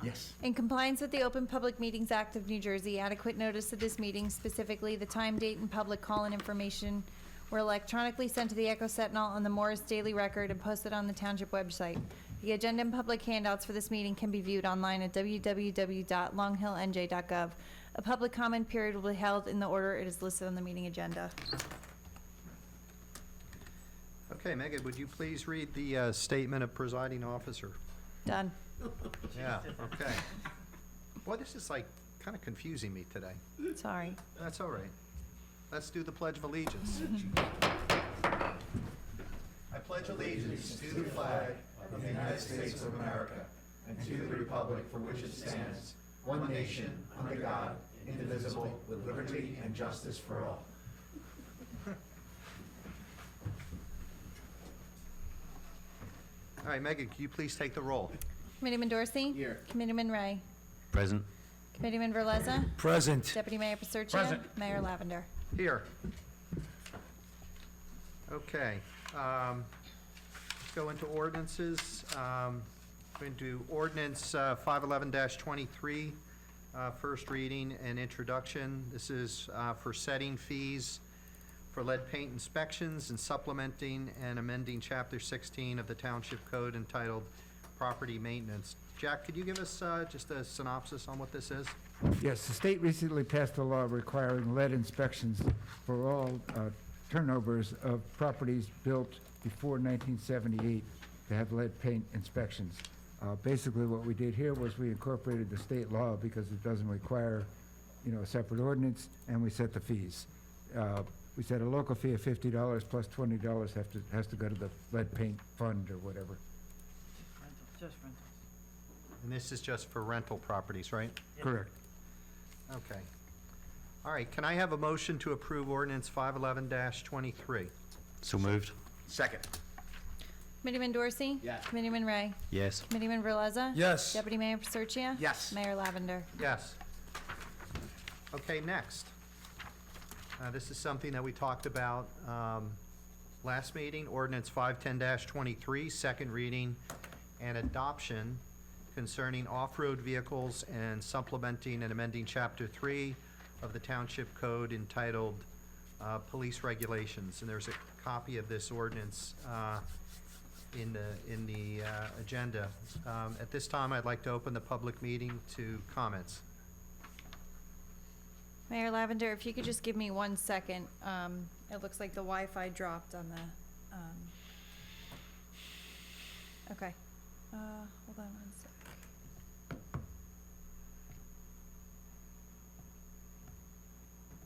Yes. In compliance with the Open Public Meetings Act of New Jersey, adequate notice of this meeting, specifically the time, date, and public call-in information, were electronically sent to the Echo Sentinel on the Morris Daily Record and posted on the Township website. The agenda and public handouts for this meeting can be viewed online at www.longhillnj.gov. A public comment period will be held in the order it is listed on the meeting agenda. Okay, Megan, would you please read the statement of presiding officer? Done. Yeah, okay. Boy, this is like kind of confusing me today. Sorry. That's all right. Let's do the Pledge of Allegiance. I pledge allegiance to the flag of the United States of America and to the republic for which it stands, one nation, under God, indivisible, with liberty and justice for all. All right, Megan, can you please take the roll? Committeeman Dorsey? Here. Committeeman Ray? Present. Committeeman Verleza? Present. Deputy Mayor Paserchia? Present. Mayor Lavender? Here. Okay, let's go into ordinances. Going to ordinance 511-23, first reading and introduction. This is for setting fees for lead paint inspections and supplementing and amending Chapter 16 of the Township Code entitled Property Maintenance. Jack, could you give us just a synopsis on what this is? Yes, the state recently passed a law requiring lead inspections for all turnovers of properties built before 1978 to have lead paint inspections. Basically, what we did here was we incorporated the state law because it doesn't require, a separate ordinance, and we set the fees. We set a local fee of $50 plus $20 has to go to the lead paint fund or whatever. Just rentals. And this is just for rental properties, right? Correct. Okay. All right, can I have a motion to approve ordinance 511-23? So moved. Second. Committeeman Dorsey? Yes. Committeeman Ray? Yes. Committeeman Verleza? Yes. Deputy Mayor Paserchia? Yes. Mayor Lavender? Yes. Okay, next. This is something that we talked about last meeting, ordinance 510-23, second reading and adoption concerning off-road vehicles and supplementing and amending Chapter 3 of the Township Code entitled Police Regulations. And there's a copy of this ordinance in the agenda. At this time, I'd like to open the public meeting to comments. Mayor Lavender, if you could just give me 1 second. It looks like the Wi-Fi dropped on the, okay. Hold on 1 sec.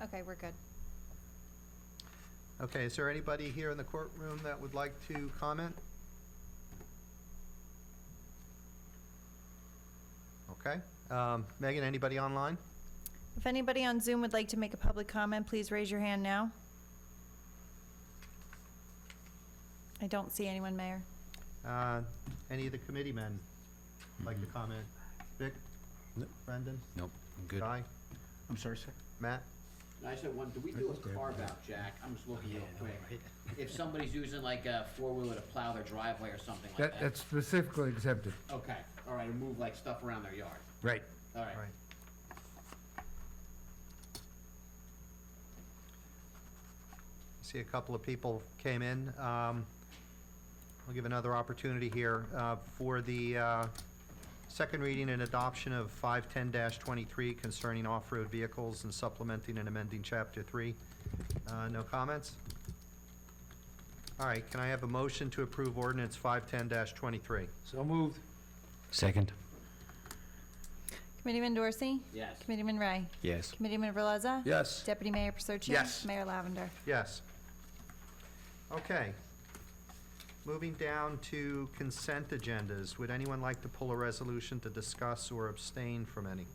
Okay, we're good. Okay, is there anybody here in the courtroom that would like to comment? Okay. Megan, anybody online? If anybody on Zoom would like to make a public comment, please raise your hand now. I don't see anyone, Mayor. Any of the committee men like to comment? Vic? Nope. Brendan? Nope, I'm good. Guy? I'm sorry, sir. Matt? I said one, do we do a carve-out, Jack? I'm just looking real quick. If somebody's using like a four-wheeler to plow their driveway or something like that? That's specifically exempted. Okay, all right, and move like stuff around their yard. Right. All right. Right. See a couple of people came in. I'll give another opportunity here for the second reading and adoption of 510-23 concerning off-road vehicles and supplementing and amending Chapter 3. No comments? All right, can I have a motion to approve ordinance 510-23? So moved. Second. Committeeman Dorsey? Yes. Committeeman Ray? Yes. Committeeman Verleza? Yes. Deputy Mayor Paserchia? Yes. Mayor Lavender? Yes. Okay. Moving down to consent agendas. Would anyone like to pull a resolution to discuss or abstain from any?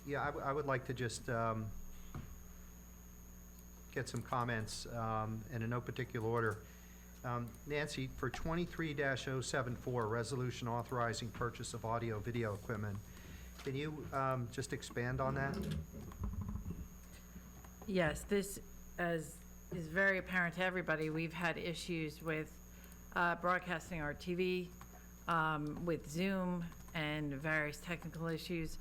Yeah, I would like to just get some comments, and in no particular order. Nancy, for 23-074, resolution authorizing purchase of audio-video equipment, can you just expand on that? Yes, this, as is very apparent to everybody, we've had issues with broadcasting our TV, with Zoom and various technical issues.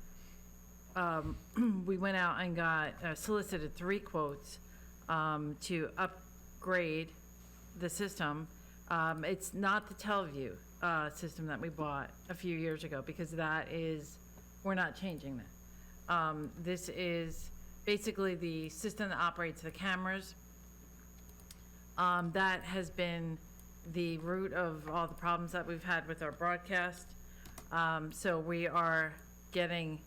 We went out and got, solicited 3 quotes to upgrade the system. It's not the TeleView system that we bought a few years ago, because that is, we're not changing that. This is basically the system that operates the cameras. That has been the root of all the problems that we've had with our broadcast. So we are getting,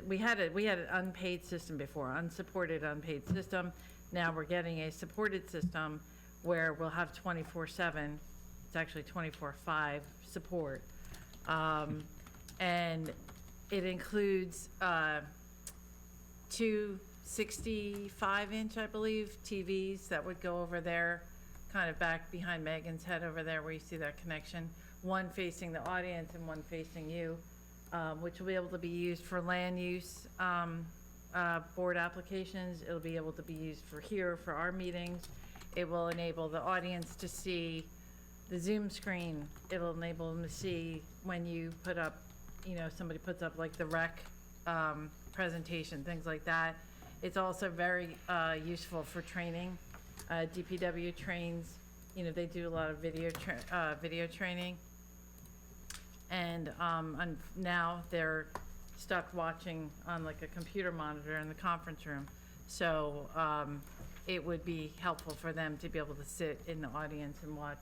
we had an unpaid system before, unsupported unpaid system. Now we're getting a supported system where we'll have 24/7, it's actually 24/5 support. And it includes 2 65-inch, I believe, TVs that would go over there, kind of back behind Megan's head over there where you see that connection. One facing the audience and one facing you, which will be able to be used for land use board applications. It'll be able to be used for here, for our meetings. It will enable the audience to see the Zoom screen. It'll enable them to see when you put up, somebody puts up like the rec presentation, things like that. It's also very useful for training. DPW trains, they do a lot of video training. And now they're stuck watching on like a computer monitor in the conference room. So it would be helpful for them to be able to sit in the audience and watch,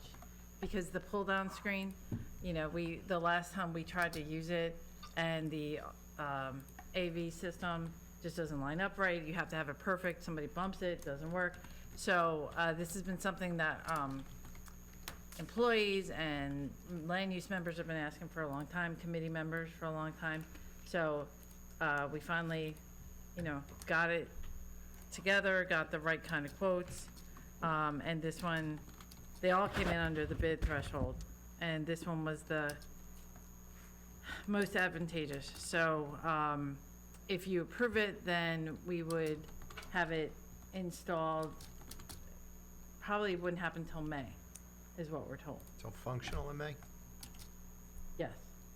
because the pull down screen, the last time we tried to use it and the AV system just doesn't line up right. You have to have it perfect. Somebody bumps it, doesn't work. So this has been something that employees and land use members have been asking for a long time, committee members for a long time. So we finally, got it together, got the right kind of quotes. And this one, they all came in under the bid threshold. And this one was the most advantageous. So if you approve it, then we would have it installed. Probably wouldn't happen till May, is what we're told. So functional in May? Yes.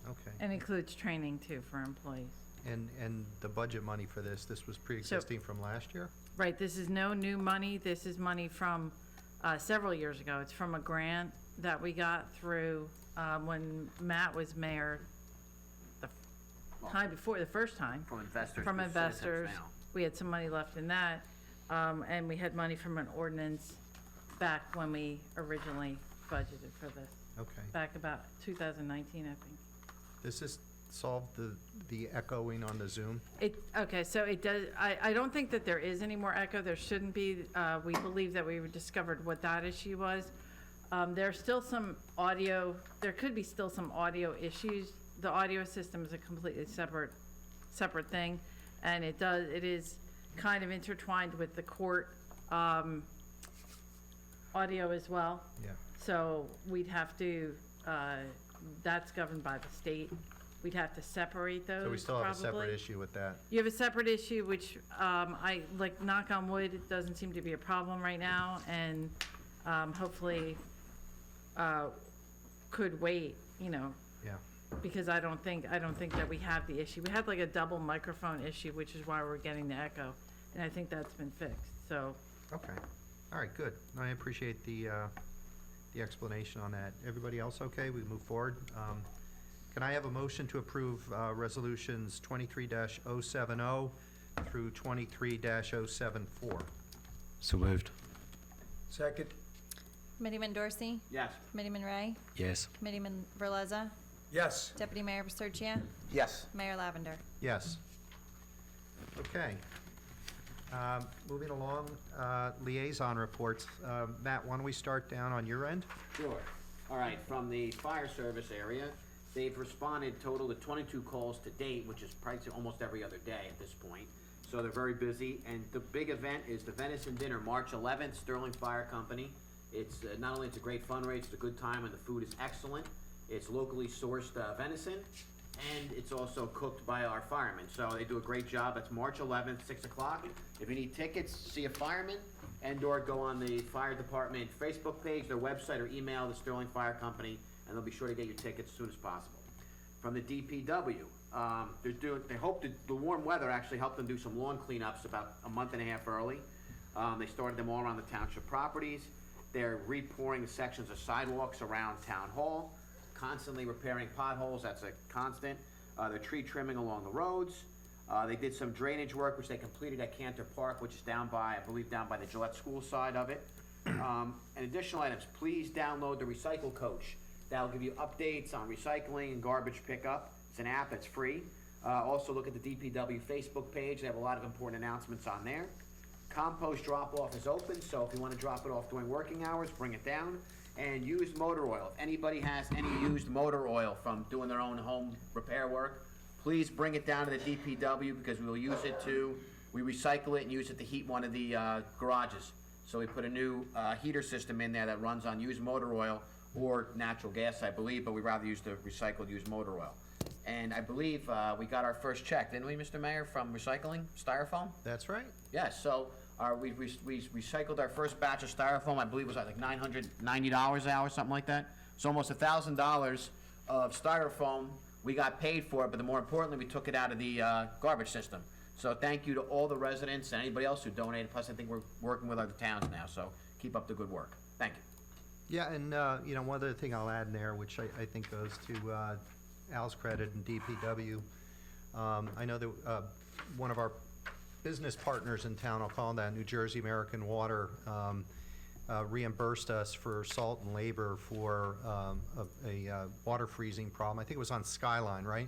Okay. And includes training too for employees. And the budget money for this was pre-existing from last year? Right, this is no new money. This is money from several years ago. It's from a grant that we got through when Matt was mayor, the first time. From investors. From with citizens investors. now. We had some money left in that. And we had money from an ordinance back when we originally budgeted for this, Okay. back about 2019, I think. Does this solve the echoing on the Zoom? Okay, so it does, I don't think that there is any more echo. There shouldn't be. We believe that we discovered what that issue was. There's still some audio, there could be still some audio issues. The audio system is a completely separate thing, and it is kind of intertwined with the court audio as well. Yeah. So we'd have to, that's governed by the state. We'd have to separate those, So we still have a separate probably. issue with that? You have a separate issue, which, I, like, knock on wood, it doesn't seem to be a problem right now, and, hopefully, could wait, Yeah. because I don't think that we have the issue. We had like a double microphone issue, which is why we're getting the echo, and I think that's been fixed, so. Okay. All right, good. I appreciate the explanation on that. Everybody else okay? We move forward. Can I have a motion to approve resolutions 23-070 through 23-074? So moved. Second. Committeeman Dorsey? Yes. Committeeman Ray? Yes. Committeeman Verleza? Yes. Deputy Mayor Paserchia? Yes. Mayor Lavender? Yes. Okay. Moving along, liaison reports. Matt, why don't we start down on your end? Sure. All right, from the fire service area, they've responded total to 22 calls to date, which is practically almost every other day at this point. So they're very busy, and the big event is the Venison Dinner, March 11th, Sterling Fire Company. It's not only it's a great fundraiser, it's a good time, and the food is excellent. It's locally sourced venison, and it's also cooked by our firemen. So they do a great job. It's March 11th, 6 o'clock. If you need tickets, see a fireman, and/or go on the fire department Facebook page, their website, or email the Sterling Fire Company, and they'll be sure to get your tickets as soon as possible. From the DPW, they hope that the warm weather actually helped them do some lawn cleanups about a month and a half early. They started them all around the township properties. They're repouring sections of sidewalks around Town Hall, constantly repairing potholes, that's a constant. They're tree trimming along the roads. They did some drainage work, which they completed at Cantor Park, which is down by, I believe, down by the Gillette School side of it. And additional items, please download the Recycle Coach. That'll give you updates on recycling and garbage pickup. It's an app that's free. Also look at the DPW Facebook page. They have a lot of important announcements on there. Compost drop-off is open, so if you want to drop it off during working hours, bring it down. And used motor oil. If anybody has any used motor oil from doing their own home repair work, please bring it down to the DPW because we will use it we recycle it and use it to heat one of the garages. So we put a new heater system in there that runs on used motor oil or natural gas, I believe, but we'd rather use the recycled used motor oil. And I believe we got our first check, didn't we, Mr. Mayor, from recycling styrofoam? That's right. Yes, so we recycled our first batch of styrofoam, I believe it was like $990 an hour, something like that. It's almost $1,000 of styrofoam we got paid for it, but more importantly, we took it out of the garbage system. So thank you to all the residents and anybody else who donated, plus I think we're working with other towns now, so keep up the good work. Thank you. Yeah, and, one other thing I'll add in there, which I think goes to Al's credit and DPW. I know that one of our business partners in town, I'll call that New Jersey American Water, reimbursed us for salt and labor for a water freezing problem. I think it was on Skyline, right?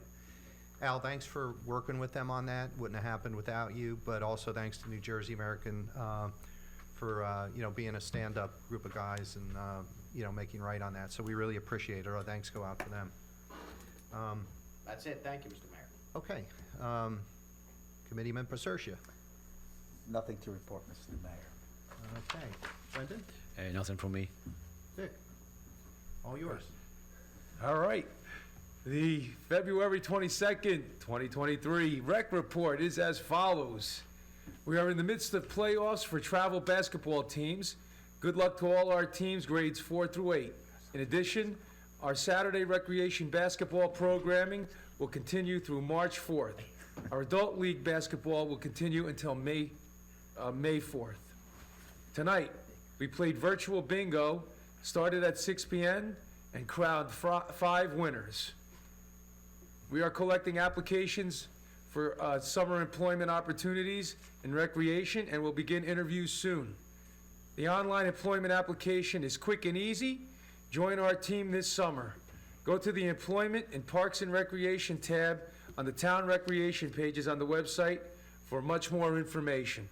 Al, thanks for working with them on that. Wouldn't have happened without you, but also thanks to New Jersey American for being a stand-up group of guys and making right on that. So we really appreciate it. Our thanks go out to them. That's it. Thank you, Mr. Mayor. Okay. Committeeman Pacercia. Nothing to report, Mr. Mayor. Okay. Brendan? Nothing from me. Dick? All yours. All right. The February 22nd, 2023 rec report is as follows. We are in the midst of playoffs for travel basketball teams. Good luck to all our teams, grades 4 through 8. In addition, our Saturday recreation basketball programming will continue through March 4th. Our adult league basketball will continue until May 4th. Tonight, we played virtual bingo, started at 6 p.m., and crowned 5 winners. We are collecting applications for summer employment opportunities in recreation and will begin interviews soon. The online employment application is quick and easy. Join our team this summer. Go to the Employment and Parks and Recreation tab on the town recreation pages on the website for much more information.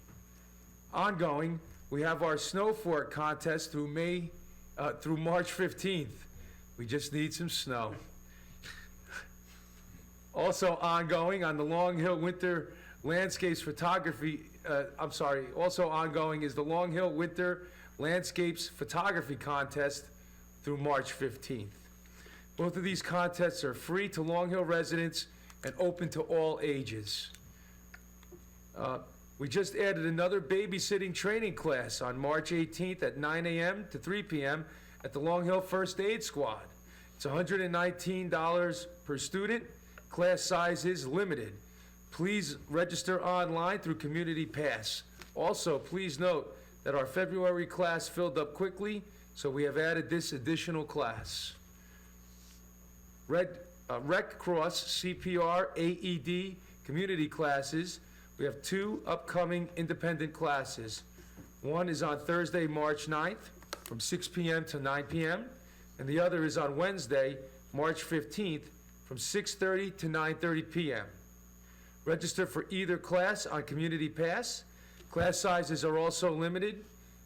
Ongoing, we have our snow fort contest through March 15th. We just need some snow. Also ongoing on the Long Hill Winter Landscapes Photography, also ongoing is the Long Hill Winter Landscapes Photography Contest through March 15th. Both of these contests are free to Long Hill residents and open to all ages. We just added another babysitting training class on March 18th at 9 a.m. to 3 p.m. at the Long Hill First Aid Squad. It's $119 per student. Class size is limited. Please register online through Community Pass. Also, please note that our February class filled up quickly, so we have added this additional class. Rec Cross, CPR, AED, community classes. We have 2 upcoming independent classes. One is on Thursday, March 9th, from 6 p.m. to 9 p.m., and the other is on Wednesday, March 15th, from 6:30 to 9:30 p.m. Register for either class on Community Pass. Class sizes are also limited.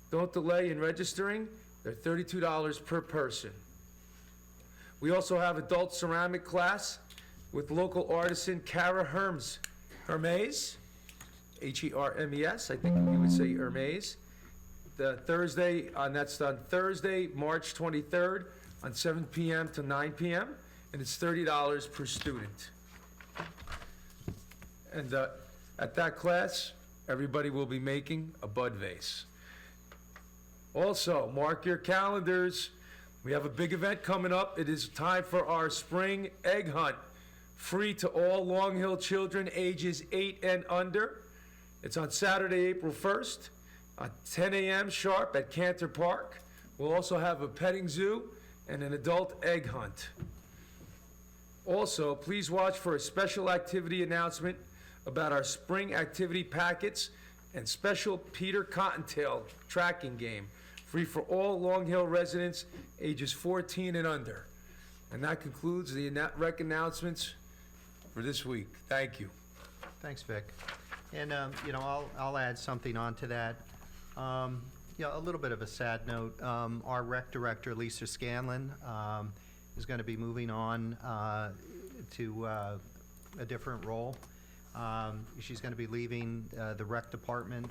Don't delay in registering. They're $32 per person. We also have adult ceramic class with local artisan Cara Hermes, Hermes, H-E-R-M-E-S, I think you would say Hermes. That's on Thursday, March 23rd, on 7 p.m. to 9 p.m., and it's $30 per student. And at that class, everybody will be making a bud vase. Also, mark your calendars. We have a big event coming up. It is time for our spring egg hunt. Free to all Long Hill children ages 8 and under. It's on Saturday, April 1st, at 10 a.m. sharp at Cantor Park. We'll also have a petting zoo and an adult egg hunt. Also, please watch for a special activity announcement about our spring activity packets and special Peter Cottontail tracking game, free for all Long Hill residents ages 14 and under. And that concludes the rec announcements for this week. Thank you. Thanks, Vic. And, I'll add something onto that. A little bit of a sad note. Our rec director, Lisa Scanlon, is going to be moving on to a different role. She's going to be leaving the rec department.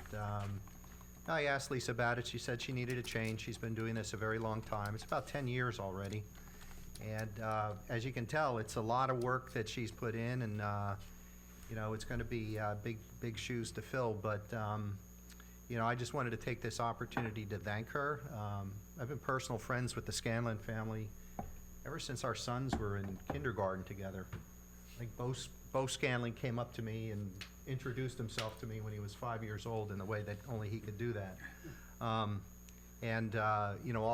I asked Lisa about it. She said she needed a change. She's been doing this a very long time. It's about 10 years already. And as you can tell, it's a lot of work that she's put in, and it's going to be big shoes to fill. But I just wanted to take this opportunity to thank her. I've been personal friends with the Scanlon family ever since our sons were in kindergarten together. I think Bo Scanlon came up to me and introduced himself to me when he was 5 years old in the way that only he could do that. All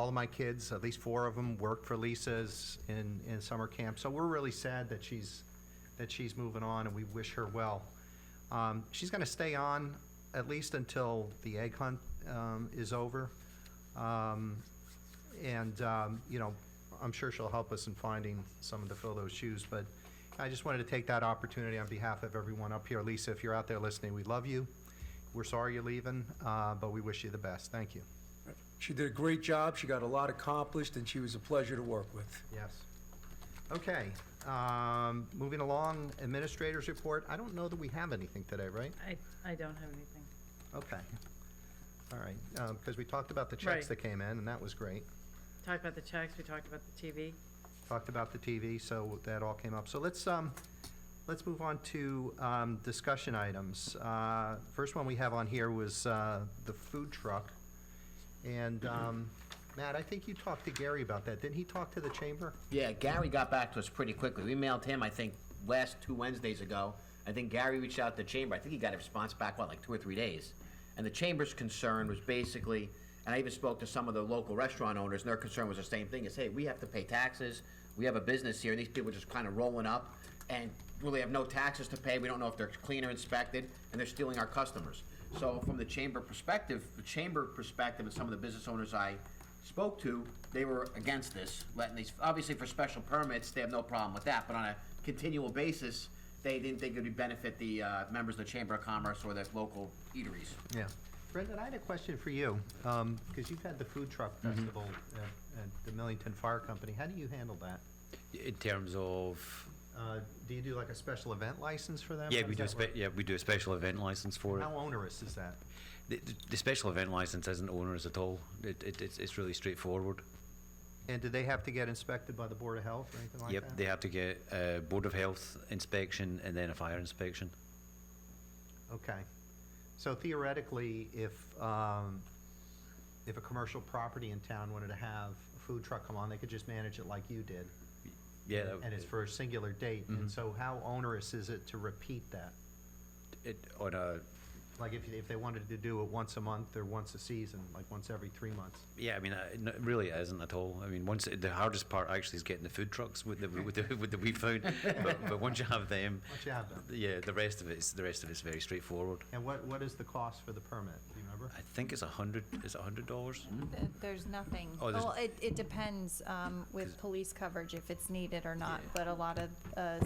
of my kids, at least 4 of them, worked for Lisa's in summer camp. So we're really sad that she's moving on, and we wish her well. She's going to stay on at least until the egg hunt is over. I'm sure she'll help us in finding someone to fill those shoes. But I just wanted to take that opportunity on behalf of everyone up here. Lisa, if you're out there listening, we love you. We're sorry you're leaving, but we wish you the best. Thank you. She did a great job. She got a lot accomplished, and she was a pleasure to work with. Yes. Okay. Moving along, administrators report. I don't know that we have anything today, right? I don't have anything. Okay. All right. Because we talked about the checks Right. that came in, and that was great. Talked about the checks, we talked about the TV. Talked about the TV, so that all came up. So let's move on to discussion items. First one we have on here was the food truck. And Matt, I think you talked to Gary about that. Didn't he talk to the chamber? Yeah, Gary got back to us pretty quickly. We mailed him, I think, last 2 Wednesdays ago. I think Gary reached out to the chamber. I think he got a response back, like 2 or 3 days. And the chamber's concern was basically, and I even spoke to some of the local restaurant owners, and their concern was the same thing, is, hey, we have to pay taxes. We have a business here, and these people are just kind of rolling up and really have no taxes to pay. We don't know if they're clean or inspected, and they're stealing our customers. So from the chamber perspective, and some of the business owners I spoke to, they were against this, letting these, obviously for special permits, they have no problem with that, but on a continual basis, they didn't think it would benefit the members of the Chamber of Commerce or the local eateries. Yeah. Brendan, I had a question for you, because you've had the food truck festival at the Millington Fire Company. How do you handle that? In terms of, Do you do like a special event license for them? yeah, How we does do that work? we do a special event license for it. How onerous is that? The special event license isn't onerous at all. It's really straightforward. And do they have to get inspected by the Board of Health or anything like that? Yep, they have to get a Board of Health inspection and then a fire inspection. Okay. So theoretically, if a commercial property in town wanted to have a food truck come on, they could just manage it like you did. Yeah, And it's for a singular date. And so how onerous is it to repeat that? on a, Like if they wanted to do it once a month or once a season, like once every 3 months? yeah, I mean, it really isn't at all. I mean, the hardest part actually is getting the food trucks with the we found. But once you have them, Once you have them. yeah, the rest of it's very straightforward. And what is the cost for the permit? Do you remember? I think it's $100. Is it $100? There's nothing. Oh, there's- Well, it depends with police coverage if it's needed or not, Yeah. but a lot of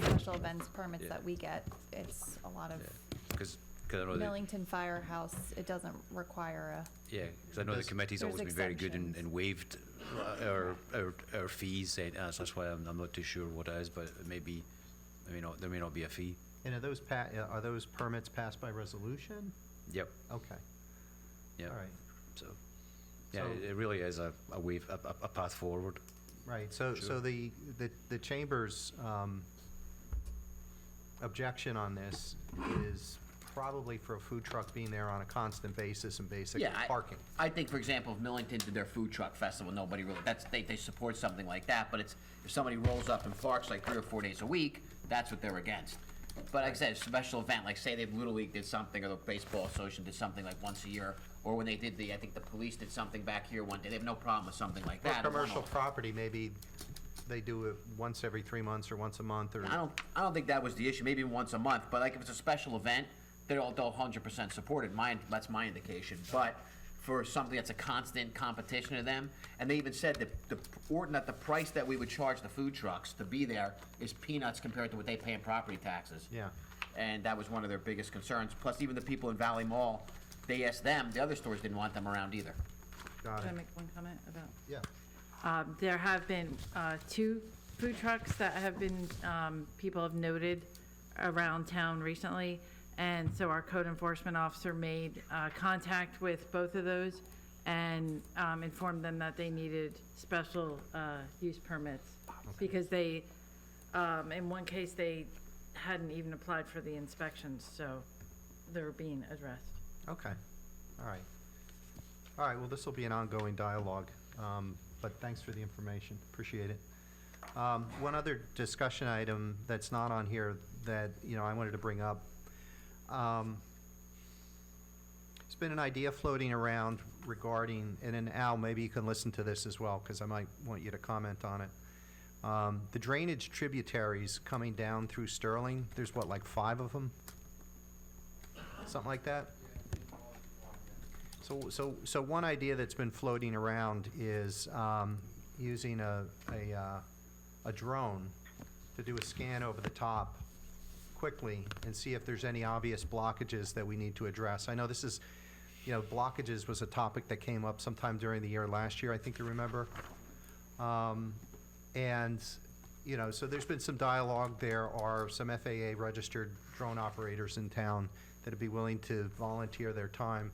special events permits Yeah. that we get, it's a lot of Because I know that. Millington Firehouse, it doesn't require Yeah, because I know the There's- committee's there's always been very good exceptions. and waived our fees, and so that's why I'm not too sure what it is, but it may be, there may not be a fee. And are those permits passed by resolution? Yep, Okay, yeah. all right. So, yeah, So- it really is a path forward. Right, so Sure. the chamber's objection on this is probably for a food truck being there on a constant basis and basic Yeah, parking. I think, for example, if Millington did their food truck festival, nobody really, they support something like that, but it's, if somebody rolls up and parks like 3 or 4 days a week, that's what they're against. But like I said, a special event, like say the Little League did something, or the Baseball Association did something like once a year, or when they did I think the police did something back here one day, they have no problem with something like For that. a commercial one-off. property, maybe they do it once every 3 months or once a month, or, I don't think that was the issue, maybe once a month, but like if it's a special event, they'll 100% support it, that's my indication. But for something that's a constant competition to them, and they even said that the price that we would charge the food trucks to be there is peanuts compared to what they pay in property taxes. yeah. And that was one of their biggest concerns, plus even the people in Valley Mall, they asked them, the other stores didn't want them around either. Got Can I it. make one comment about? Yeah. There have been 2 food trucks that have been, people have noted around town recently. And so our code enforcement officer made contact with both of those and informed them that they needed special use permits. Because they, in one case, they hadn't even applied for the inspections, so they're being addressed. Okay, all right. All right, well, this will be an ongoing dialogue, but thanks for the information, appreciate it. One other discussion item that's not on here that, I wanted to bring up. There's been an idea floating around regarding, and then Al, maybe you can listen to this as well, because I might want you to comment on it. The drainage tributaries coming down through Sterling, there's what, like 5 of them? Something like that? So one idea that's been floating around is using a drone to do a scan over the top quickly and see if there's any obvious blockages that we need to address. I know this is, blockages was a topic that came up sometime during the year last year, I think you remember. And, so there's been some dialogue. There are some FAA-registered drone operators in town that would be willing to volunteer their time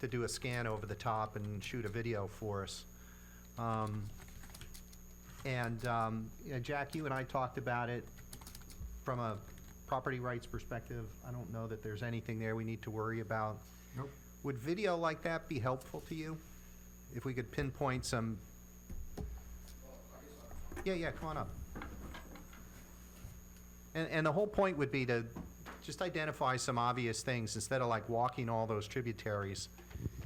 to do a scan over the top and shoot a video for us. Jack, you and I talked about it from a property rights perspective. I don't know that there's anything there we need to worry about. Nope. Would video like that be helpful to you? If we could pinpoint some... Yeah, come on up. And the whole point would be to just identify some obvious things instead of like walking all those tributaries,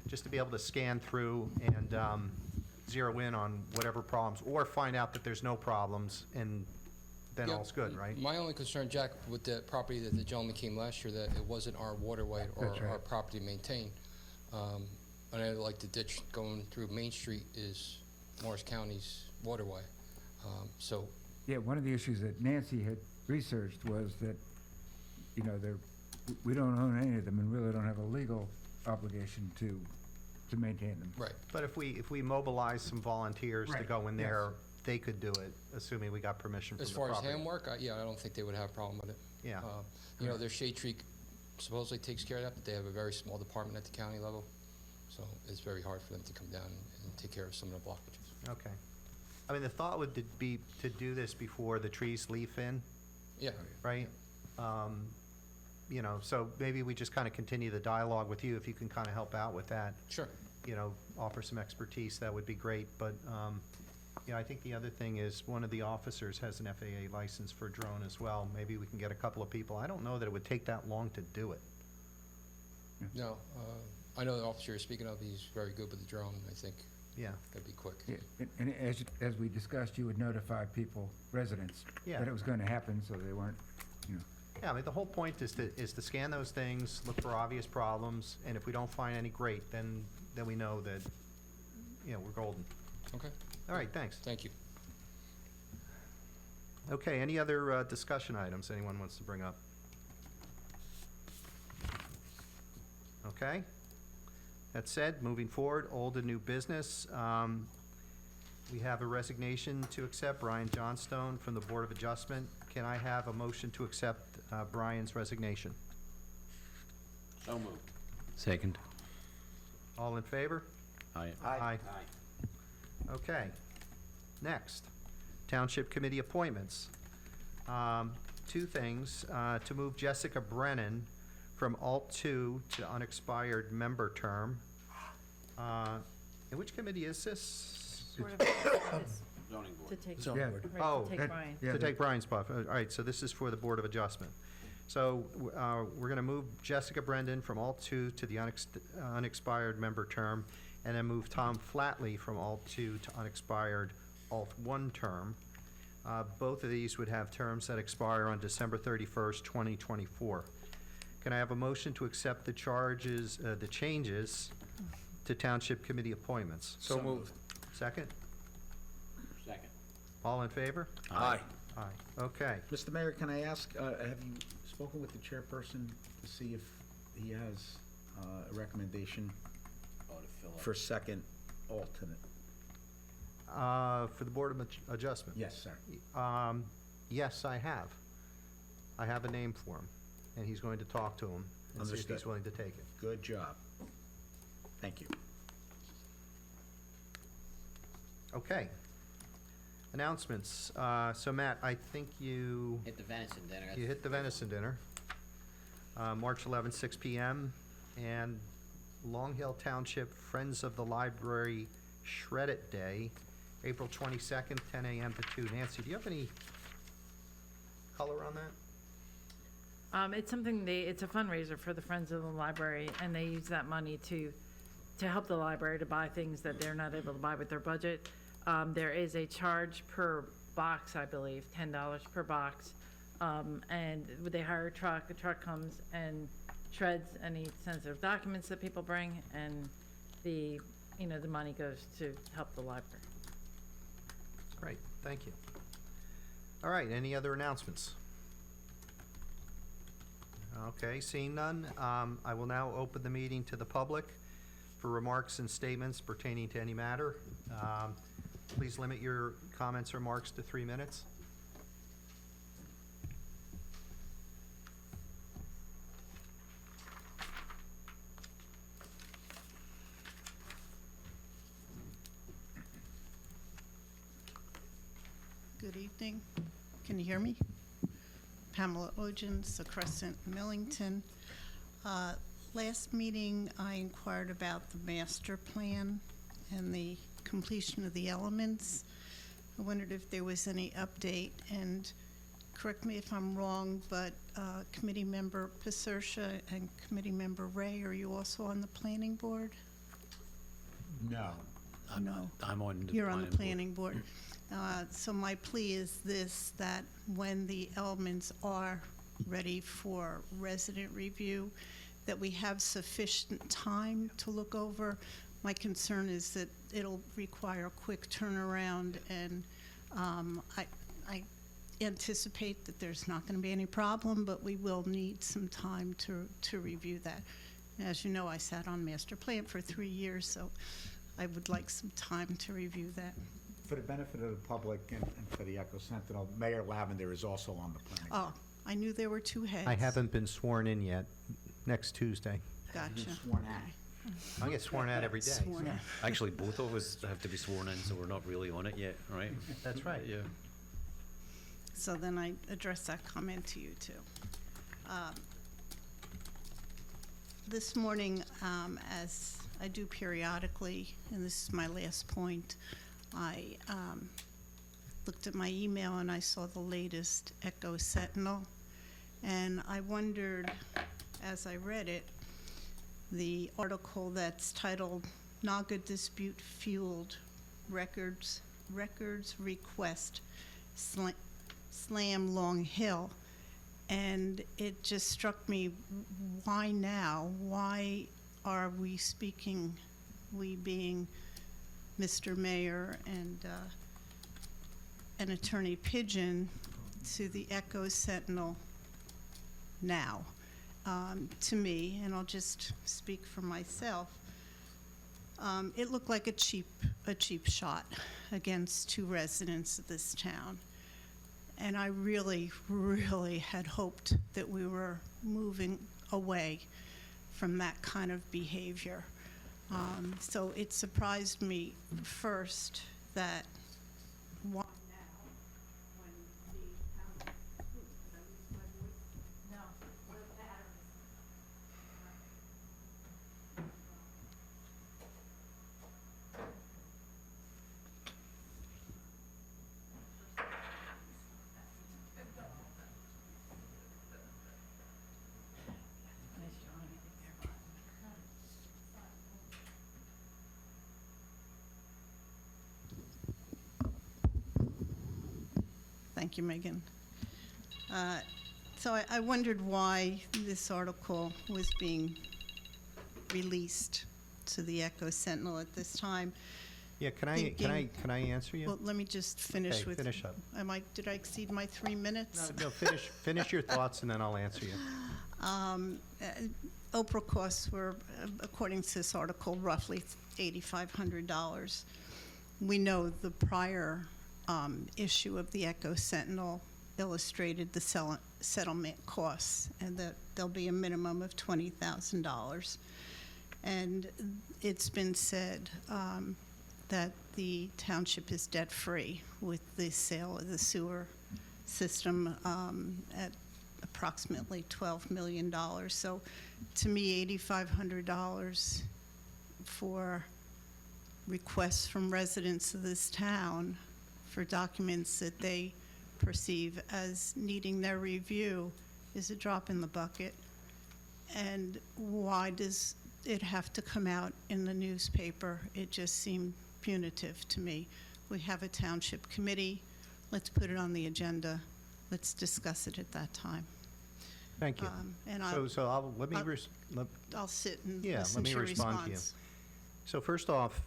just to be able to scan through and zero in on whatever problems, or find out that there's no problems and then Yeah, all's good, right? My only concern, Jack, with the property that the gentleman came last year, that it wasn't our waterway or That's right. our property maintained. And I like the ditch going through Main Street is Morris County's waterway. So, Yeah, one of the issues that Nancy had researched was that, we don't own any of them and really don't have a legal obligation to maintain them. right. But if we mobilize some volunteers to Right, go in there, yes. they could do it, assuming we got permission from As the far as property. handwork, I don't think they would have a problem with it. Yeah. Their shade tree supposedly takes care of that, but they have a very small department at the county level. So it's very hard for them to come down and take care of some of the blockages. Okay. I mean, the thought would be to do this before the trees leaf in, Yeah, right? So maybe we just kind of continue the dialogue with you, if you can kind of help out with that. sure. Offer some expertise, that would be great. But, I think the other thing is, one of the officers has an FAA license for a drone as well. Maybe we can get a couple of people. I don't know that it would take that long to do it. No, I know the officer you're speaking of, he's very good with the drone. I think Yeah. that'd be quick. Yeah, and as we discussed, you would notify people, residents, Yeah. that it was going to happen, so they weren't, Yeah, I mean, the whole point is to scan those things, look for obvious problems, and if we don't find any, great, then we know that, we're golden. Okay, All right, thanks. thank you. Okay, any other discussion items anyone wants to bring up? Okay. That said, moving forward, old and new business. We have a resignation to accept, Brian Johnstone from the Board of Adjustment. Can I have a motion to accept Brian's resignation? So moved. Second. All in favor? Aye. Aye. Aye. Okay. Next, Township Committee appointments. Two things, to move Jessica Brennan from Alt 2 to unexpired member term. And which committee is this? Board of Adjustment Zoning is board. To take, Yeah. right, Oh, to take that- Brian. yeah, To that- take Brian's spot. All right, so this is for the Board of Adjustment. So we're going to move Jessica Brendan from Alt 2 to the unexpired member term, and then move Tom Flatley from Alt 2 to unexpired Alt 1 term. Both of these would have terms that expire on December 31st, 2024. Can I have a motion to accept the changes to Township Committee appointments? So moved. Second? Second. All in favor? Aye. Aye. Okay. Mr. Mayor, can I ask, have you spoken with the chairperson to see if he has a recommendation Oh, to fill up. for second alternate? For the Board of Adjustment? Yes, sir. Yes, I have. I have a name for him, and he's going to talk to him and see if he's Understood. willing to take it. Good job. Thank you. Okay. Announcements. So Matt, I think you Hit the venison dinner. hit the venison dinner. March 11th, 6 PM, and Long Hill Township Friends of the Library Shred It Day, April 22nd, 10 a.m. to 2. Nancy, do you have any color on that? It's something it's a fundraiser for the Friends of the Library, and they use that money to help the library to buy things that they're not able to buy with their budget. There is a charge per box, I believe, $10 per box. And they hire a truck comes and shreds any sensitive documents that people bring, and the money goes to help the library. Great, thank you. All right, any other announcements? Okay, seeing none, I will now open the meeting to the public for remarks and statements pertaining to any matter. Please limit your comments or remarks to 3 minutes. Good evening. Can you hear me? Pamela Ogens, The Crescent, Millington. Last meeting, I inquired about the master plan and the completion of the elements. I wondered if there was any update, and correct me if I'm wrong, but Committee Member Pacercia and Committee Member Ray, are you also on the planning board? No. No. I'm on the You're on the board. planning board. So my plea is this, that when the elements are ready for resident review, that we have sufficient time to look over. My concern is that it'll require a quick turnaround, and I anticipate that there's not going to be any problem, but we will need some time to review that. As you know, I sat on master plan for 3 years, so I would like some time to review that. For the benefit of the public and for the Echo Sentinel, Mayor Lavender is also on the planning board. Oh, I knew there were two heads. I haven't been sworn in yet. Next Tuesday. Gotcha. Sworn at. I get sworn out every day. Sworn in. Actually, both of us have to be sworn in, so we're not really on it yet, right? That's right. Yeah. So then I address that comment to you too. This morning, as I do periodically, and this is my last point, I looked at my email and I saw the latest Echo Sentinel, and I wondered, as I read it, the article that's titled "Naga Dispute Fueled Records Request Slam Long Hill," and it just struck me, why now? Why are we speaking, we being Mr. Mayor and Attorney Pigeon, to the Echo Sentinel now? To me, and I'll just speak for myself, it looked like a cheap shot against two residents of this town. And I really, really had hoped that we were moving away from that kind of behavior. So it surprised me first that why now, when the town, did I lose my voice? No, the battery. Thank you, Megan. So I wondered why this article was being released to the Echo Sentinel at this time. Yeah, can I answer you? Well, let me just finish Okay, with. finish up. Did I exceed my 3 minutes? No, finish your thoughts, and then I'll answer you. Oprah costs were, according to this article, roughly $8,500. We know the prior issue of the Echo Sentinel illustrated the settlement costs, and that there'll be a minimum of $20,000. And it's been said that the township is debt-free with the sale of the sewer system at approximately $12 million. So to me, $8,500 for requests from residents of this town for documents that they perceive as needing their review is a drop in the bucket. And why does it have to come out in the newspaper? It just seemed punitive to me. We have a township committee. Let's put it on the agenda. Let's discuss it at that time. Thank you. And I'll sit and Yeah, listen let me to your respond to you. response. So first off,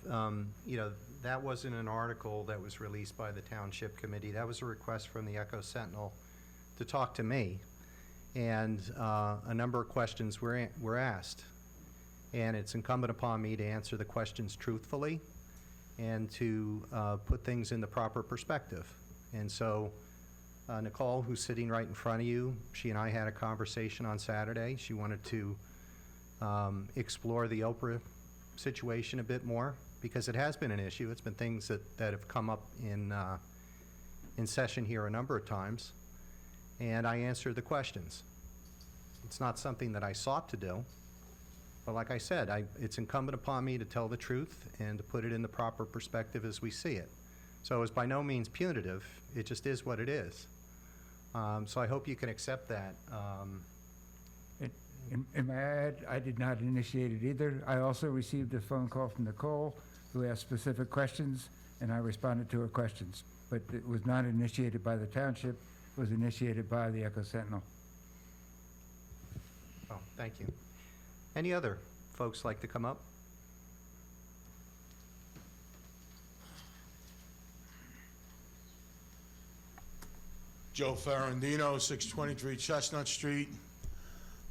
that wasn't an article that was released by the Township Committee. That was a request from the Echo Sentinel to talk to me. And a number of questions were asked. And it's incumbent upon me to answer the questions truthfully and to put things in the proper perspective. And so Nicole, who's sitting right in front of you, she and I had a conversation on Saturday. She wanted to explore the Oprah situation a bit more, because it has been an issue. It's been things that have come up in session here a number of times, and I answered the questions. It's not something that I sought to do, but like I said, it's incumbent upon me to tell the truth and to put it in the proper perspective as we see it. So it's by no means punitive. It just is what it is. So I hope you can accept that. In my ad, I did not initiate it either. I also received a phone call from Nicole, who asked specific questions, and I responded to her questions. But it was not initiated by the township, it was initiated by the Echo Sentinel. Oh, thank you. Any other folks like to come up? Joe Ferrandino, 623 Chestnut Street.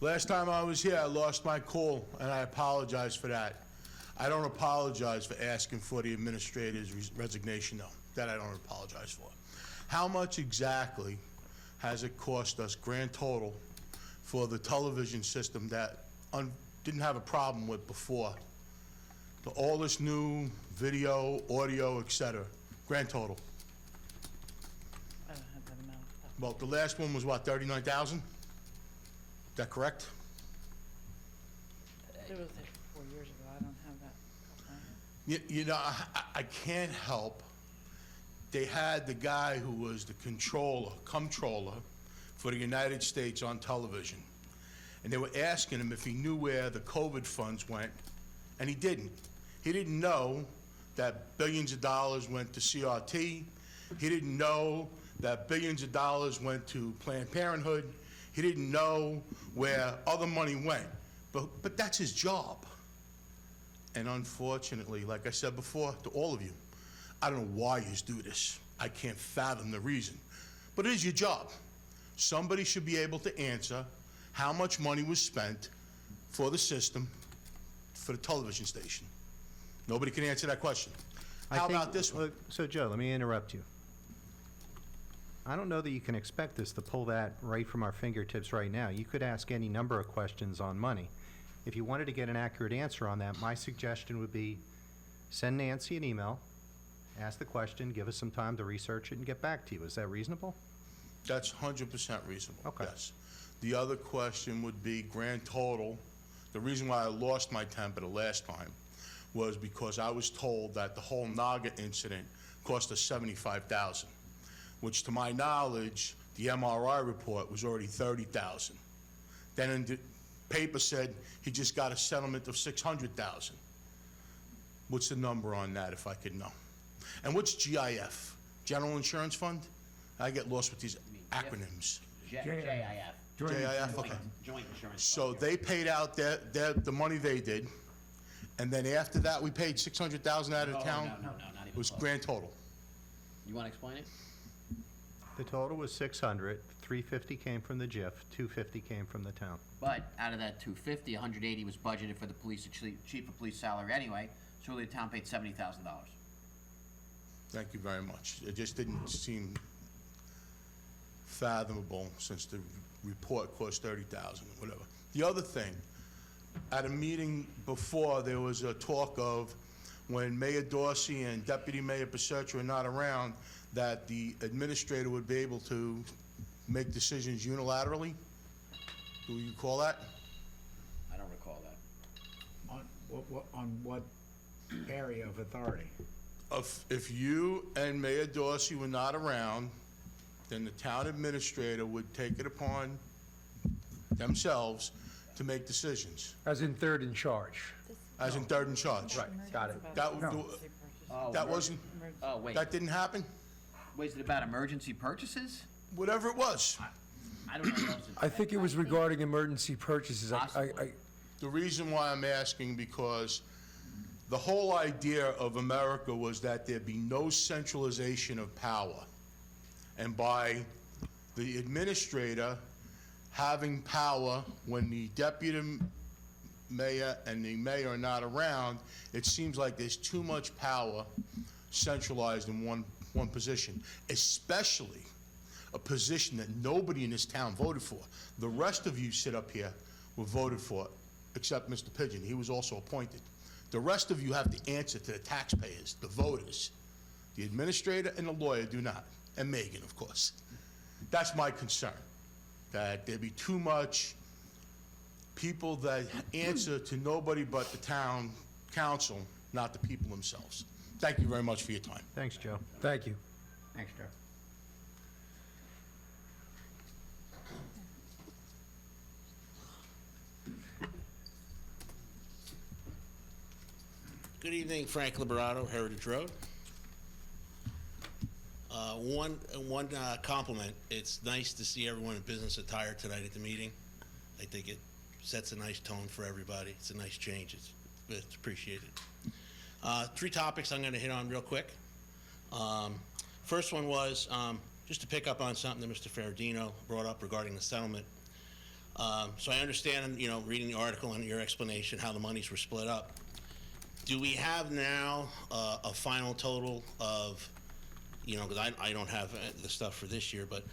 Last time I was here, I lost my call, and I apologize for that. I don't apologize for asking for the administrator's resignation, though. That I don't apologize for. How much exactly has it cost us, grand total, for the television system that didn't have a problem with before? All this new video, audio, et cetera, grand total. I don't have that amount. Well, the last one was what, 39,000? Is that correct? It was like 4 years ago. I don't have that. off my head. You know, I can't help. They had the guy who was the comptroller for the United States on television. And they were asking him if he knew where the COVID funds went, and he didn't. He didn't know that billions of dollars went to CRT. He didn't know that billions of dollars went to Planned Parenthood. He didn't know where other money went. But that's his job. And unfortunately, like I said before to all of you, I don't know why you do this. I can't fathom the reason. But it is your job. Somebody should be able to answer how much money was spent for the system, for the television station. Nobody can answer that question. How about this one? So Joe, let me interrupt you. I don't know that you can expect us to pull that right from our fingertips right now. You could ask any number of questions on money. If you wanted to get an accurate answer on that, my suggestion would be send Nancy an email, ask the question, give us some time to research it, and get back to you. Is that reasonable? That's 100% reasonable, Okay. yes. The other question would be grand total. The reason why I lost my temper the last time was because I was told that the whole Naga incident cost us $75,000, which to my knowledge, the MRI report was already $30,000. Then in the paper said he just got a settlement of $600,000. What's the number on that, if I could know? And what's GIF? General Insurance Fund? I get lost with these mean, acronyms. JIF. JIF, okay. Joint insurance. So fund. they paid out the money they did, and then after that, we paid 600,000 out of the Oh, town? no, not even It was close. grand total. You wanna explain it? The total was 600, 350 came from the JIF, 250 came from the town. But out of that 250, 180 was budgeted for the police, chief of police salary anyway, so really the town paid $70,000. Thank you very much. It just didn't seem fathomable since the report cost 30,000, whatever. The other thing, at a meeting before, there was a talk of when Mayor Dorsey and Deputy Mayor Pacercia are not around, that the administrator would be able to make decisions unilaterally. Do you recall that? I don't recall that. On what area of authority? If you and Mayor Dorsey were not around, then the town administrator would take it upon themselves to make decisions, As in third in charge. as in third in charge. Right, got it. That, Oh, that wasn't, Oh, wait. that didn't happen? Was it about emergency purchases? Whatever it was. I don't know what else it I think it was regarding emergency purchases. Possibly. The reason why I'm asking, because the whole idea of America was that there be no centralization of power. And by the administrator having power when the deputy mayor and the mayor are not around, it seems like there's too much power centralized in one position, especially a position that nobody in this town voted for. The rest of you sit up here were voted for, except Mr. Pigeon. He was also appointed. The rest of you have to answer to the taxpayers, the voters. The administrator and the lawyer do not, and Megan, of course. That's my concern, that there be too much people that answer to nobody but the town council, not the people themselves. Thank you very much for your time. Thanks, Joe. Thank you. Thanks, Joe. Good evening, Frank Liberato, Heritage Road. One compliment, it's nice to see everyone in business attire tonight at the meeting. I think it sets a nice tone for everybody. It's a nice change. It's appreciated. Three topics I'm gonna hit on real quick. First one was, just to pick up on something that Mr. Ferradino brought up regarding the settlement. So I understand, reading the article and your explanation, how the monies were split up. Do we have now a final total of, because I don't have the stuff for this year, but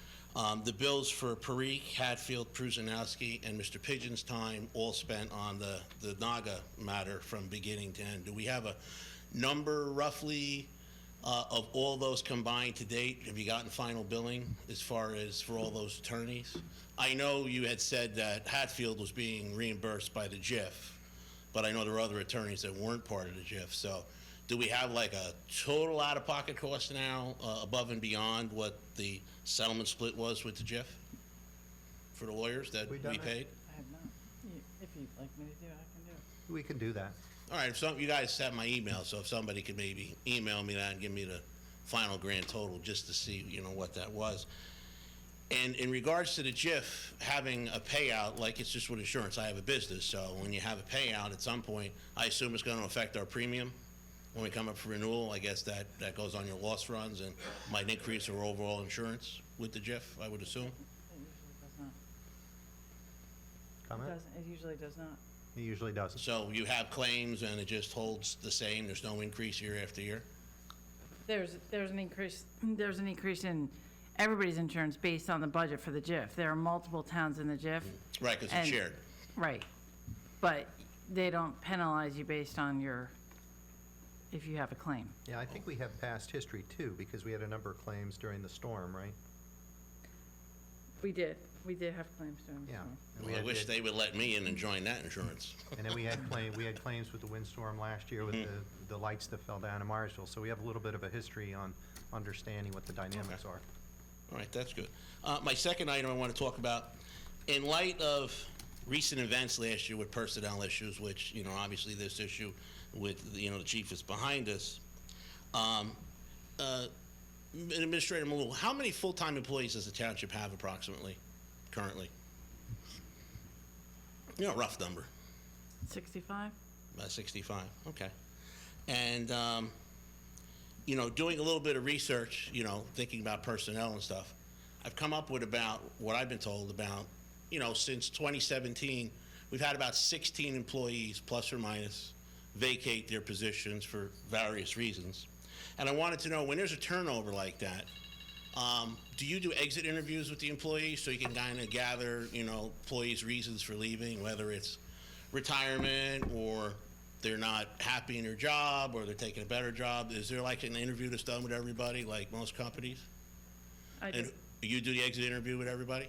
the bills for Parikh, Hatfield, Pruzanowski, and Mr. Pigeon's time all spent on the Naga matter from beginning to end? Do we have a number roughly of all those combined to date? Have you gotten final billing as far as for all those attorneys? I know you had said that Hatfield was being reimbursed by the JIF, but I know there were other attorneys that weren't part of the JIF. So do we have like a total out-of-pocket cost now above and beyond what the settlement split was with the JIF for the lawyers that we paid? I have not. If you'd like me to do it, I can do it. We can do that. All right, so you guys have my email, so if somebody could maybe email me that and give me the final grand total just to see, what that was. And in regards to the JIF having a payout, like it's just with insurance, I have a business, so when you have a payout at some point, I assume it's gonna affect our premium. When we come up for renewal, I guess that goes on your loss runs and might increase our overall insurance with the JIF, I would assume. It usually does not. Comment? It usually does not. He usually doesn't. So you have claims and it just holds the same, there's no increase year after year? There's an increase in everybody's insurance based on the budget for the JIF. There are multiple towns in the JIF. Right, because it's And- shared. Right. But they don't penalize you based on if you have a claim. Yeah, I think we have past history too, because we had a number of claims during the storm, right? We did have claims during the Yeah. storm. And we Well, I had wish the- they would let me in and join that insurance. And then we had claims with the windstorm last year with the lights that fell down in Myersville. So we have a little bit of a history on understanding what the dynamics are. All right, that's good. My second item I want to talk about, in light of recent events last year with personnel issues, which, obviously this issue with, the chief is behind us, Administrator Malou, how many full-time employees does the township have approximately, currently? You know, rough number, 65? about 65, okay. And, you know, doing a little bit of research, you know, thinking about personnel and stuff, I've come up with about, what I've been told about, you know, since 2017, we've had about 16 employees, plus or minus, vacate their positions for various reasons. And I wanted to know, when there's a turnover like that, do you do exit interviews with the employees so you can kind of gather, you know, employees' reasons for leaving, whether it's retirement or they're not happy in their job or they're taking a better job? Is there like an interview that's done with everybody, like most companies? I do. And you do the exit interview with everybody?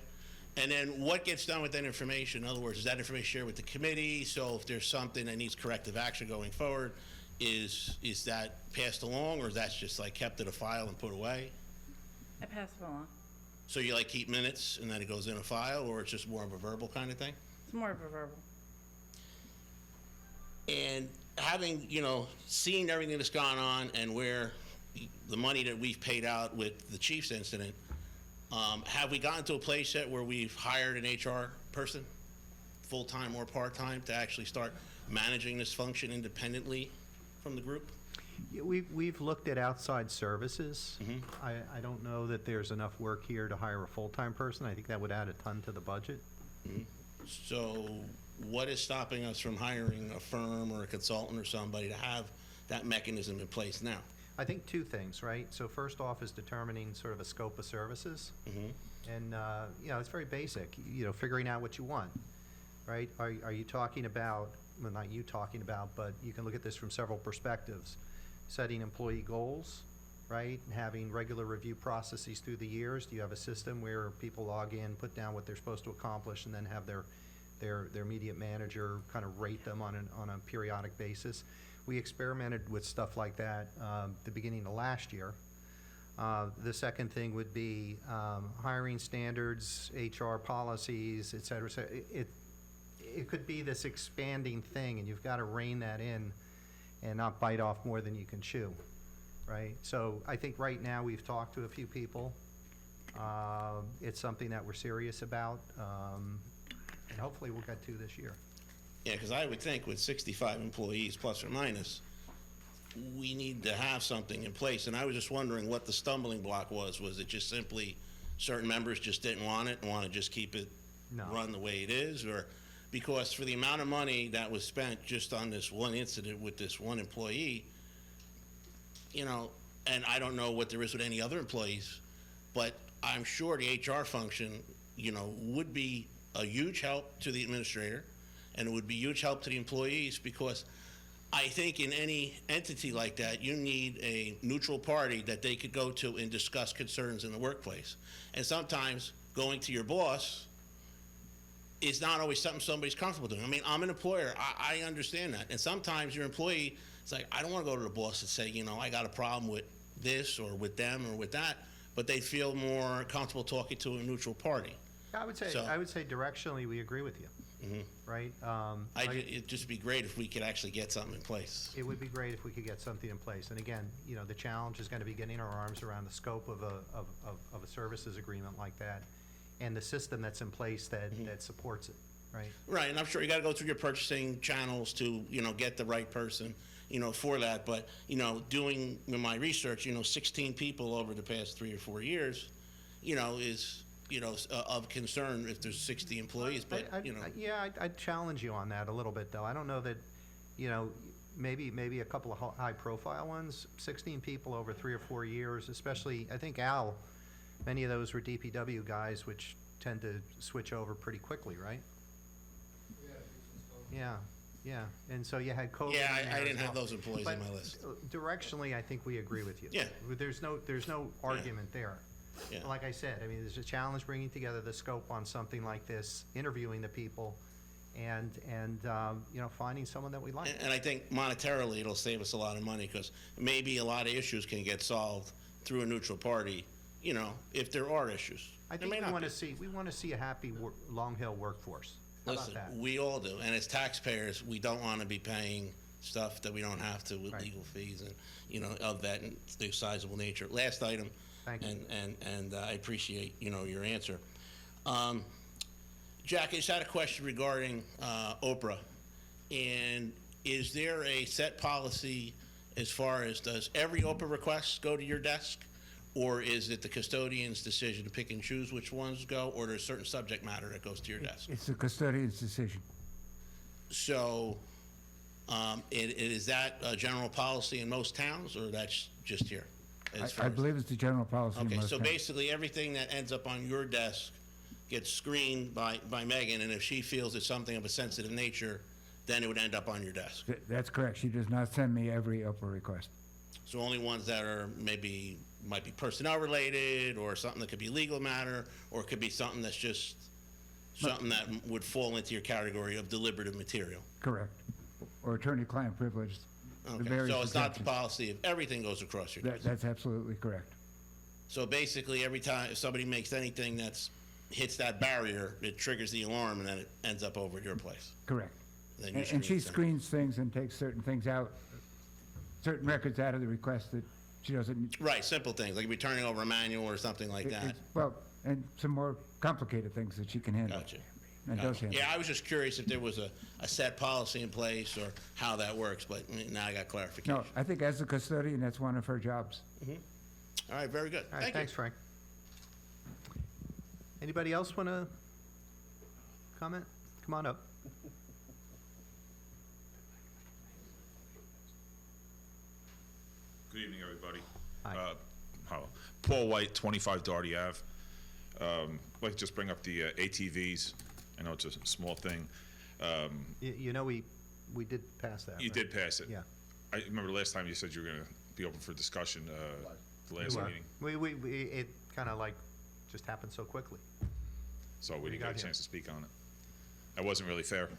And then what gets done with that information? In other words, is that information shared with the committee? So if there's something that needs corrective action going forward, is that passed along, or is that just like kept in a file and put away? I pass it along. So you like keep minutes and then it goes in a file, or it's just more of a verbal kind of thing? It's more of a verbal. And having, you know, seen everything that's gone on and where the money that we've paid out with the Chiefs incident, have we gotten to a place yet where we've hired an HR person, full-time or part-time, to actually start managing this function independently from the group? Yeah, we've looked at outside services. I don't know that there's enough work here to hire a full-time person. I think that would add a ton to the budget. So what is stopping us from hiring a firm or a consultant or somebody to have that mechanism in place now? I think two things, right? So first off is determining sort of a scope of services. And, you know, it's very basic, you know, figuring out what you want, right? Are you talking about, well, not you talking about, but you can look at this from several perspectives. Setting employee goals, right? Having regular review processes through the years. Do you have a system where people log in, put down what they're supposed to accomplish, and then have their immediate manager kind of rate them on a periodic basis? We experimented with stuff like that the beginning of last year. The second thing would be hiring standards, HR policies, et cetera. So it could be this expanding thing, and you've got to rein that in and not bite off more than you can chew, right? So I think right now we've talked to a few people. It's something that we're serious about, and hopefully we'll get to this year. Yeah, because I would think with 65 employees, plus or minus, we need to have something in place. And I was just wondering what the stumbling block was. Was it just simply certain members just didn't want it and want to just keep it run the way it is? Or because for the amount of money that was spent just on this one incident with this one employee, you know, and I don't know what there is with any other employees, but I'm sure the HR function, you know, would be a huge help to the administrator, and it would be huge help to the employees, because I think in any entity like that, you need a neutral party that they could go to and discuss concerns in the workplace. And sometimes going to your boss is not always something somebody's comfortable doing. I mean, I'm an employer. I understand that. And sometimes your employee, it's like, I don't want to go to the boss and say, you know, I got a problem with this or with them or with that, but they feel more comfortable talking to a neutral party. I would say directionally we agree with you. Right? It'd just be great if we could actually get something in place. It would be great if we could get something in place. And again, you know, the challenge is going to be getting our arms around the scope of a services agreement like that, and the system that's in place that supports it, right? Right, and I'm sure you got to go through your purchasing channels to, you know, get the right person, you know, for that. But, you know, doing my research, you know, 16 people over the past 3 or 4 years, you know, is, you know, of concern if there's 60 employees, but, you know. Yeah, I'd challenge you on that a little bit, though. I don't know that, you know, maybe a couple of high-profile ones, 16 people over 3 or 4 years, especially, I think Al, many of those were DPW guys, which tend to switch over pretty quickly, right? Yeah, and so you had COVID. Yeah, in there I as didn't have well. those employees on my list. Directionally, I think we agree with you. Yeah. There's no argument there. Yeah. Like I said, I mean, there's a challenge bringing together the scope on something like this, interviewing the people, and you know, finding someone that we like. And I think monetarily, it'll save us a lot of money, because maybe a lot of issues can get solved through a neutral party, you know, if there are issues. I think we want to see a happy Long Hill workforce. How Listen, about that? we all do, and as taxpayers, we don't want to be paying stuff that we don't have to with Right. legal fees and, you know, of that and the sizable nature. Last item, Thank you. And I appreciate, your answer. Jack, I just had a question regarding Oprah. And is there a set policy as far as, does every Oprah request go to your desk? Or is it the custodian's decision to pick and choose which ones go, or there's certain subject matter that goes to your desk? It's the custodian's decision. So, is that a general policy in most towns, or that's just here? as far I as- believe it's the general policy in Okay, most so towns. basically, everything that ends up on your desk gets screened by Megan, and if she feels it's something of a sensitive nature, then it would end up on your desk. That's correct. She does not send me every Oprah request. So only ones that are might be personnel related, or something that could be legal matter, or it could be something that's just something that would fall into your category of deliberative material. Correct. Or attorney-client privilege. the Okay, various so it's not the exemptions. policy if everything goes across your desk. That's absolutely correct. So basically, every time if somebody makes anything that's hits that barrier, it triggers the alarm, and then it ends up over at your place. Correct. Then you And she them. screens things and takes certain things out, certain records out of the request that she doesn't. Right, simple things, like returning over a manual or something like that. Well, and some more complicated things that she can handle. Gotcha. And does handle. Yeah, I was just curious if there was a set policy in place or how that works, but now I got clarification. No, I think as a custodian, that's one of her jobs. All right, very good. All right, Thank you. thanks, Frank. Anybody else want to comment? Come on up. Good evening, everybody. Hi. Hello. Paul White, 25 Darty Ave. I'd like to just bring up the ATVs. I know it's a small thing. You know, we did pass that. You right? did pass it. Yeah. I remember last time you said you were going to be open for discussion, the last We were. meeting, It kind of like just happened so quickly. so we you didn't got get a here? chance to speak on it. That wasn't really fair,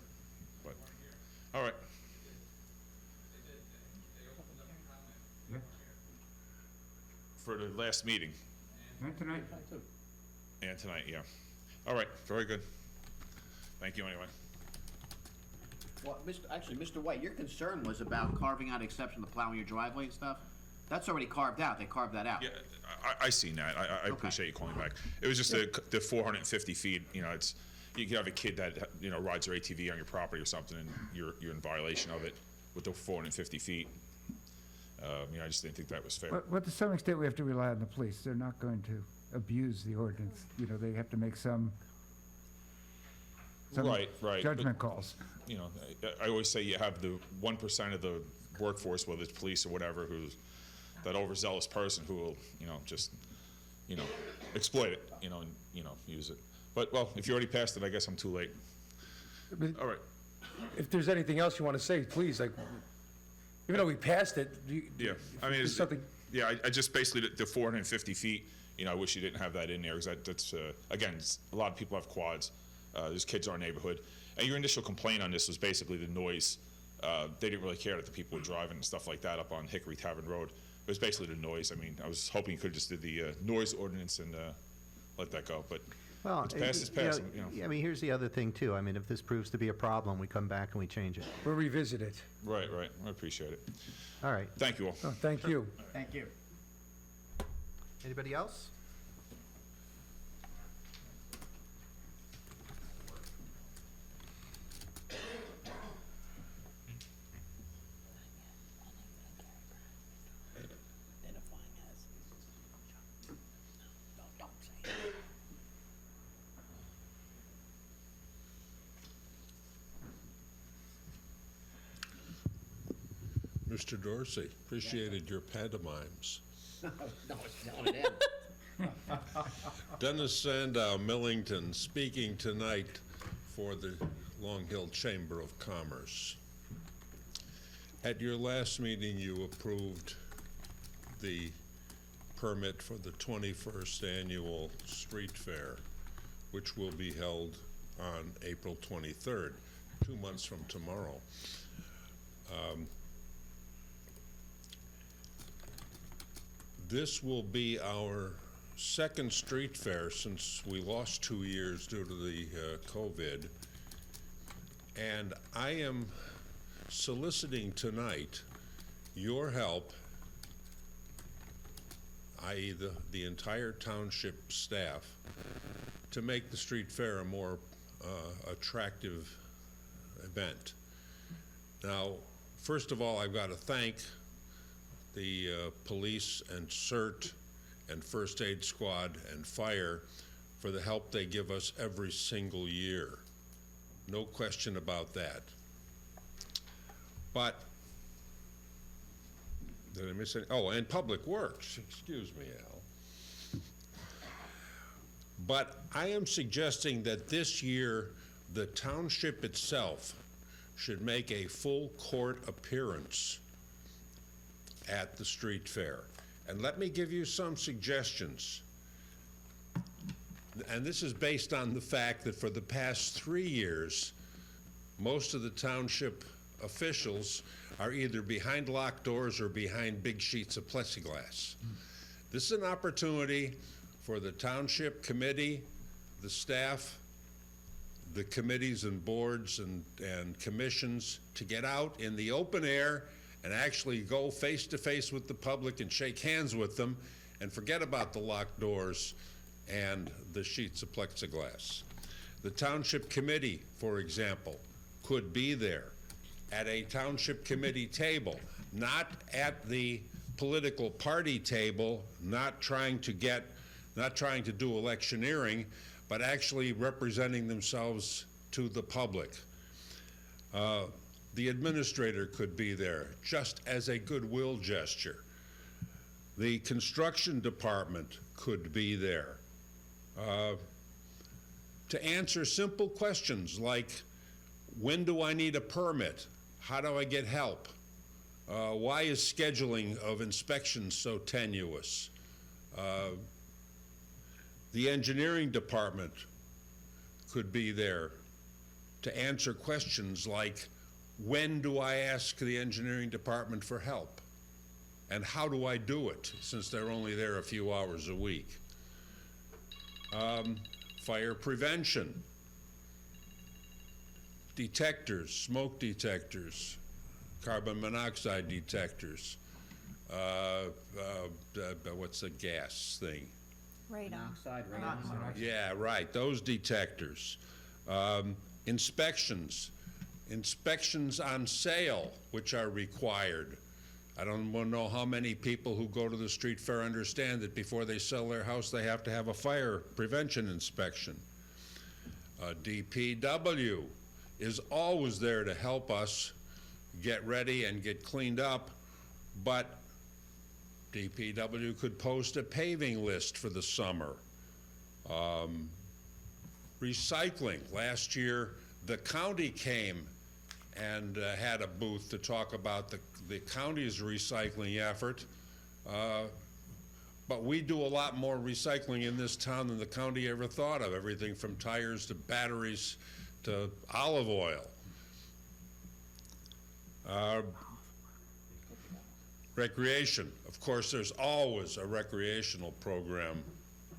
but, all right. For the last meeting. And tonight, And tonight, yeah. All right, very good. Thank you anyway. Well, Mr. White, your concern was about carving out exception to plowing your driveway and stuff? That's already carved out, they carved that out. Yeah, I seen that. I appreciate you calling back. It was just the 450 feet, it's, you could have a kid that, rides their ATV on your property or something, and you're in violation of it with the 450 feet. I just didn't think that was fair. but to some extent, we have to rely on the police. They're not going to abuse the ordinance. They have to make some Right, but, judgment calls. I always say you have the 1% of the workforce, whether it's police or whatever, who's that overzealous person who will, just, exploit it, and, use it. But, well, if you already passed it, I guess I'm too late. All right. If there's anything else you want to say, please, even though we passed it, Yeah, I mean, there's something, I just basically, the 450 feet, I wish you didn't have that in there, because that's, again, a lot of people have quads, there's kids in our neighborhood, and your initial complaint on this was basically the noise. They didn't really care that the people were driving and stuff like that up on Hickory Tavern Road. It was basically the noise. I mean, I was hoping you could've just did the noise ordinance and let that go, but Well, it's passed, it's passed, I mean, here's the other thing too. I mean, if this proves to be a problem, we come back and we change it. we'll revisit it. Right, I appreciate it. All right. Thank you all. Oh, thank you. Thank you. Anybody else? Mr. Dorsey, appreciated your pantomimes. No, it's down at end. Dennis Sandow, Millington, speaking tonight for the Long Hill Chamber of Commerce. At your last meeting, you approved the permit for the 21st Annual Street Fair, which will be held on April 23rd, 2 months from tomorrow. This will be our second street fair since we lost 2 years due to the COVID. And I am soliciting tonight your help i.e. the entire township staff, to make the street fair a more attractive event. Now, first of all, I've got to thank the police and CERT and first aid squad and fire for the help they give us every single year. No question about that. But, did I miss any? Oh, and Public Works, excuse me, Al. But I am suggesting that this year, the township itself should make a full court appearance at the street fair. And let me give you some suggestions. And this is based on the fact that for the past 3 years, most of the township officials are either behind locked doors or behind big sheets of plexiglass. This is an opportunity for the township committee, the staff, the committees and boards and commissions to get out in the open air and actually go face to face with the public and shake hands with them and forget about the locked doors and the sheets of plexiglass. The township committee, for example, could be there at a township committee table, not at the political party table, not trying to do electioneering, but actually representing themselves to the public. The administrator could be there, just as a goodwill gesture. The construction department could be there to answer simple questions like, when do I need a permit? How do I get help? Why is scheduling of inspections so tenuous? The engineering department could be there to answer questions like, when do I ask the engineering department for help? And how do I do it, since they're only there a few hours a week? Fire prevention, detectors, smoke detectors, carbon monoxide detectors, what's the gas thing? Radon. Monoxide, radon. Yeah, right, those detectors. Inspections on sale, which are required. I don't want to know how many people who go to the street fair understand that before they sell their house, they have to have a fire prevention inspection. DPW is always there to help us get ready and get cleaned up, but DPW could post a paving list for the summer. Recycling. Last year, the county came and had a booth to talk about the county's recycling effort. But we do a lot more recycling in this town than the county ever thought of, everything from tires to batteries to olive oil. Recreation. Of course, there's always a recreational program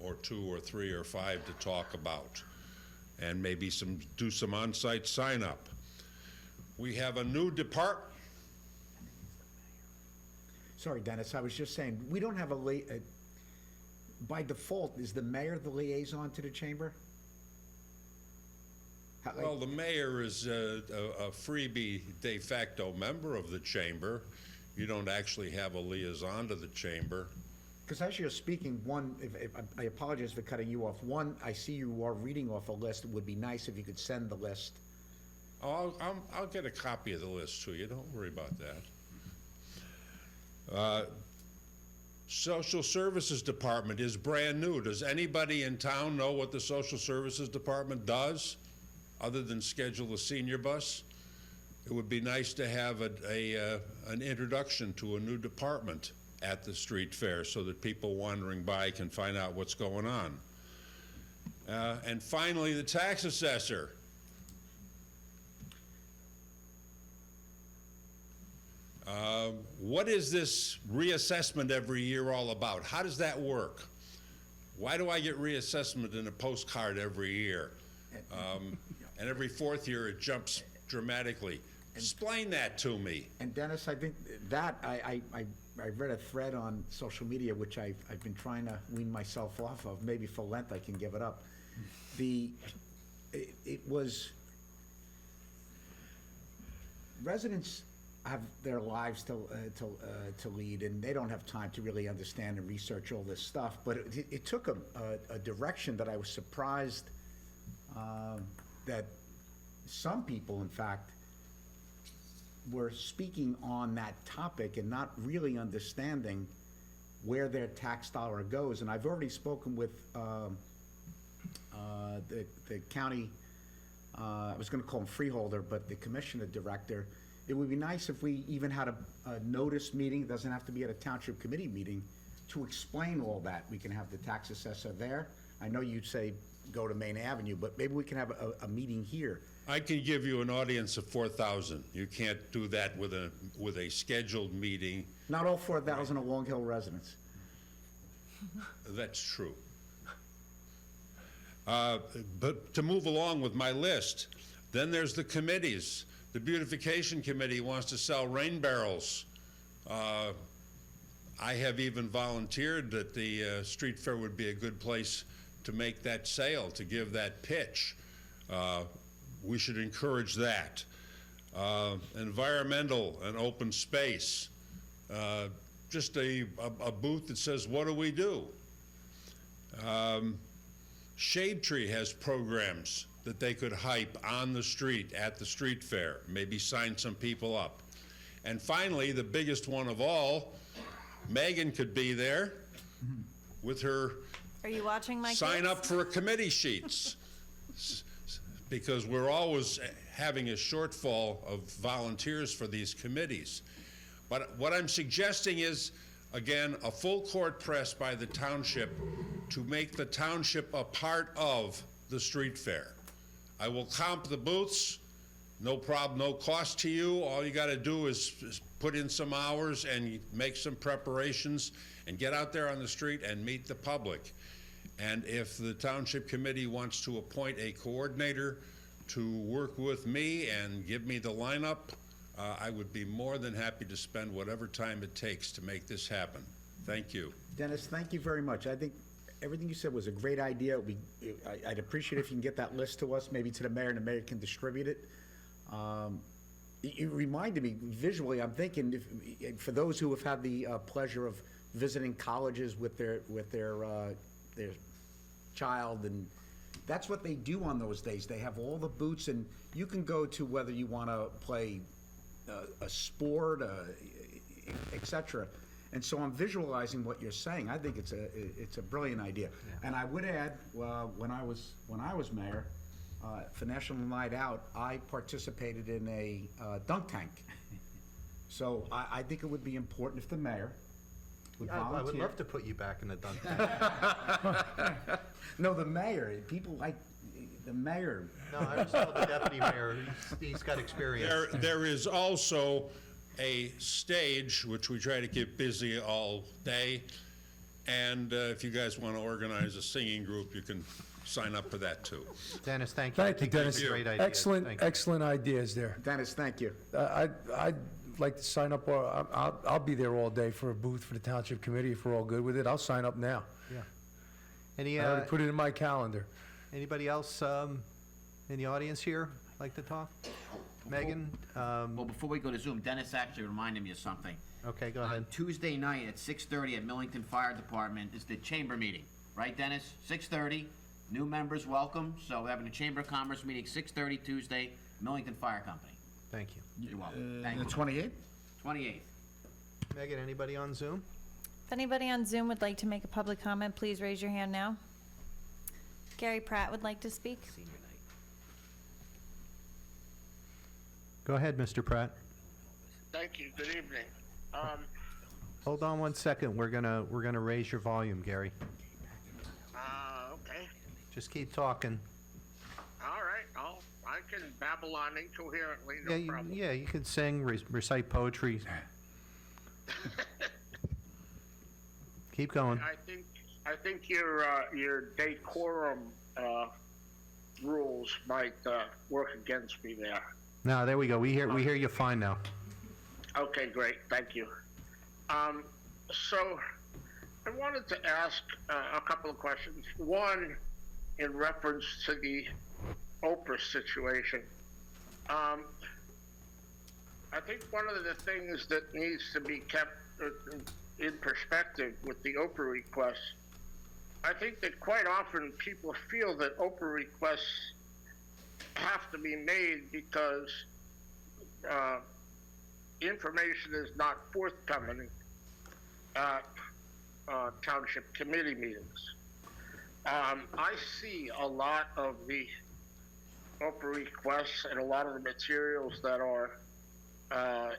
or 2 or 3 or 5 to talk about, and maybe do some on-site sign-up. We have a new department. Sorry, Dennis, I was just saying, we don't have by default, is the mayor the liaison to the chamber? Well, the mayor is a freebie de facto member of the chamber. You don't actually have a liaison to the chamber. Because as you're speaking, I apologize for cutting you off. One, I see you are reading off a list. It would be nice if you could send the list. Oh, I'll get a copy of the list to you. Don't worry about that. Social Services Department is brand new. Does anybody in town know what the Social Services Department does, other than schedule a senior bus? It would be nice to have an introduction to a new department at the street fair so that people wandering by can find out what's going on. And finally, the tax assessor. What is this reassessment every year all about? How does that work? Why do I get reassessment in a postcard every year? And every 4th year it jumps dramatically. Explain that to me. And Dennis, I think that, I read a thread on social media, which I've been trying to wean myself off of. Maybe for Lent I can give it up. It was, residents have their lives to lead, and they don't have time to really understand and research all this stuff. But it took a direction that I was surprised that some people, in fact, were speaking on that topic and not really understanding where their tax dollar goes. And I've already spoken with the county, I was gonna call him freeholder, but the commissioner director. It would be nice if we even had a notice meeting, it doesn't have to be at a township committee meeting, to explain all that. We can have the tax assessor there. I know you'd say go to Main Avenue, but maybe we can have a meeting here. I can give you an audience of 4,000. You can't do that with a scheduled meeting. Not all 4,000 are Long Hill residents. That's true. But to move along with my list, then there's the committees. The beautification committee wants to sell rain barrels. I have even volunteered that the street fair would be a good place to make that sale, to give that pitch. We should encourage that. Environmental and open space. Just a booth that says, what do we do? Shade Tree has programs that they could hype on the street at the street fair, maybe sign some people up. And finally, the biggest one of all, Megan could be there with her Are you watching my sign kids? up for committee sheets. Because we're always having a shortfall of volunteers for these committees. But what I'm suggesting is, again, a full court press by the township to make the township a part of the street fair. I will comp the booths, no problem, no cost to you. All you gotta do is put in some hours and make some preparations and get out there on the street and meet the public. And if the township committee wants to appoint a coordinator to work with me and give me the lineup, I would be more than happy to spend whatever time it takes to make this happen. Thank you. Dennis, thank you very much. I think everything you said was a great idea. I'd appreciate if you can get that list to us, maybe to the mayor, and the mayor can distribute it. It reminded me visually, I'm thinking, for those who have had the pleasure of visiting colleges with their child, and that's what they do on those days. They have all the booths, and you can go to whether you want to play a sport, et cetera. And so I'm visualizing what you're saying. I think it's a brilliant idea. Yeah. And I would add, when I was mayor, for National Night Out, I participated in a dunk tank. So I think it would be important if the mayor would volunteer. I would love to put you back in the dunk tank. No, the mayor. People like the mayor. No, I was told the deputy mayor. He's got experience. There is also a stage, which we try to keep busy all day. And if you guys want to organize a singing group, you can sign up for that too. Dennis, thank you. Thank you, Dennis. Great idea. Excellent ideas there. Dennis, thank you. I'd like to sign up, or I'll be there all day for a booth for the township committee. If we're all good with it, I'll sign up now. Yeah. Any, I already put it in my calendar. anybody else in the audience here like to talk? Megan? Well, before we go to Zoom, Dennis actually reminded me of something. Okay, go ahead. On Tuesday night at 6:30 at Millington Fire Department is the chamber meeting, right, Dennis? 6:30, new members welcome. So we're having a Chamber of Commerce meeting, 6:30 Tuesday, Millington Fire Company. Thank you. You're welcome. Thank The you. 28th? 28th. Megan, anybody on Zoom? If anybody on Zoom would like to make a public comment, please raise your hand now. Gary Pratt would like to speak. Senior night. Go ahead, Mr. Pratt. Thank you. Good evening. Hold on one second. We're gonna raise your volume, Gary. Okay. Just keep talking. All right. I can babble on incoherently, no problem. Yeah, you can sing, recite poetry. Keep going. I think your decorum rules might work against me there. No, there we go. We hear you fine now. Okay, great. Thank you. So I wanted to ask a couple of questions. One, in reference to the Oprah situation. I think one of the things that needs to be kept in perspective with the Oprah requests, I think that quite often people feel that Oprah requests have to be made because information is not forthcoming at township committee meetings. I see a lot of the Oprah requests and a lot of the materials that are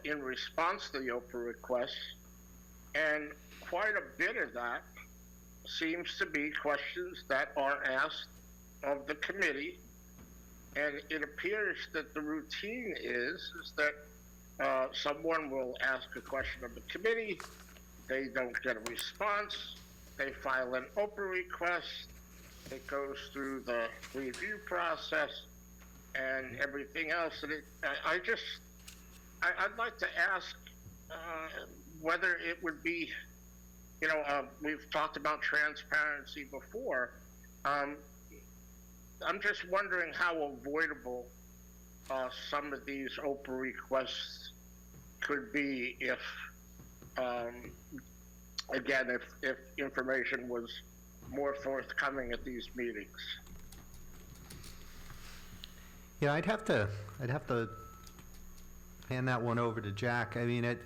in response to the Oprah requests, and quite a bit of that seems to be questions that are asked of the committee, and it appears that the routine is that someone will ask a question of the committee, they don't get a response, they file an Oprah request, it goes through the review process and everything else. And I'd like to ask whether it would be, we've talked about transparency before. I'm just wondering how avoidable some of these Oprah requests could be if, again, if information was more forthcoming at these meetings. Yeah, I'd have to hand that one over to Jack. I mean,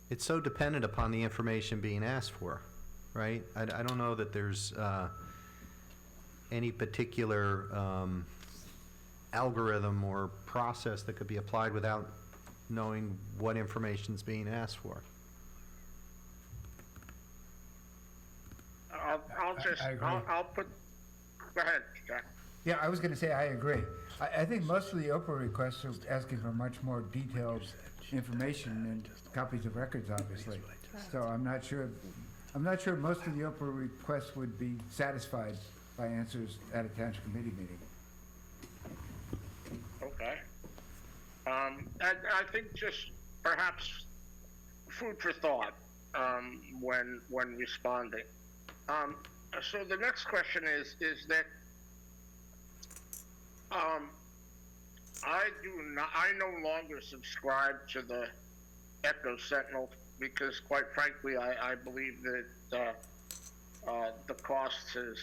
it's so dependent upon the information being asked for, right? I don't know that there's any particular algorithm or process that could be applied without knowing what information's being asked for. I'll put, go ahead, Jack. Yeah, I was going to say I agree. I think most of the Oprah requests are asking for much more detailed information and copies of records, obviously. So I'm not sure most of the Oprah requests would be satisfied by answers at a township committee meeting. Okay. And I think just perhaps food for thought when responding. So the next question is that I no longer subscribe to the Echo Sentinel because, quite frankly, I believe that the cost has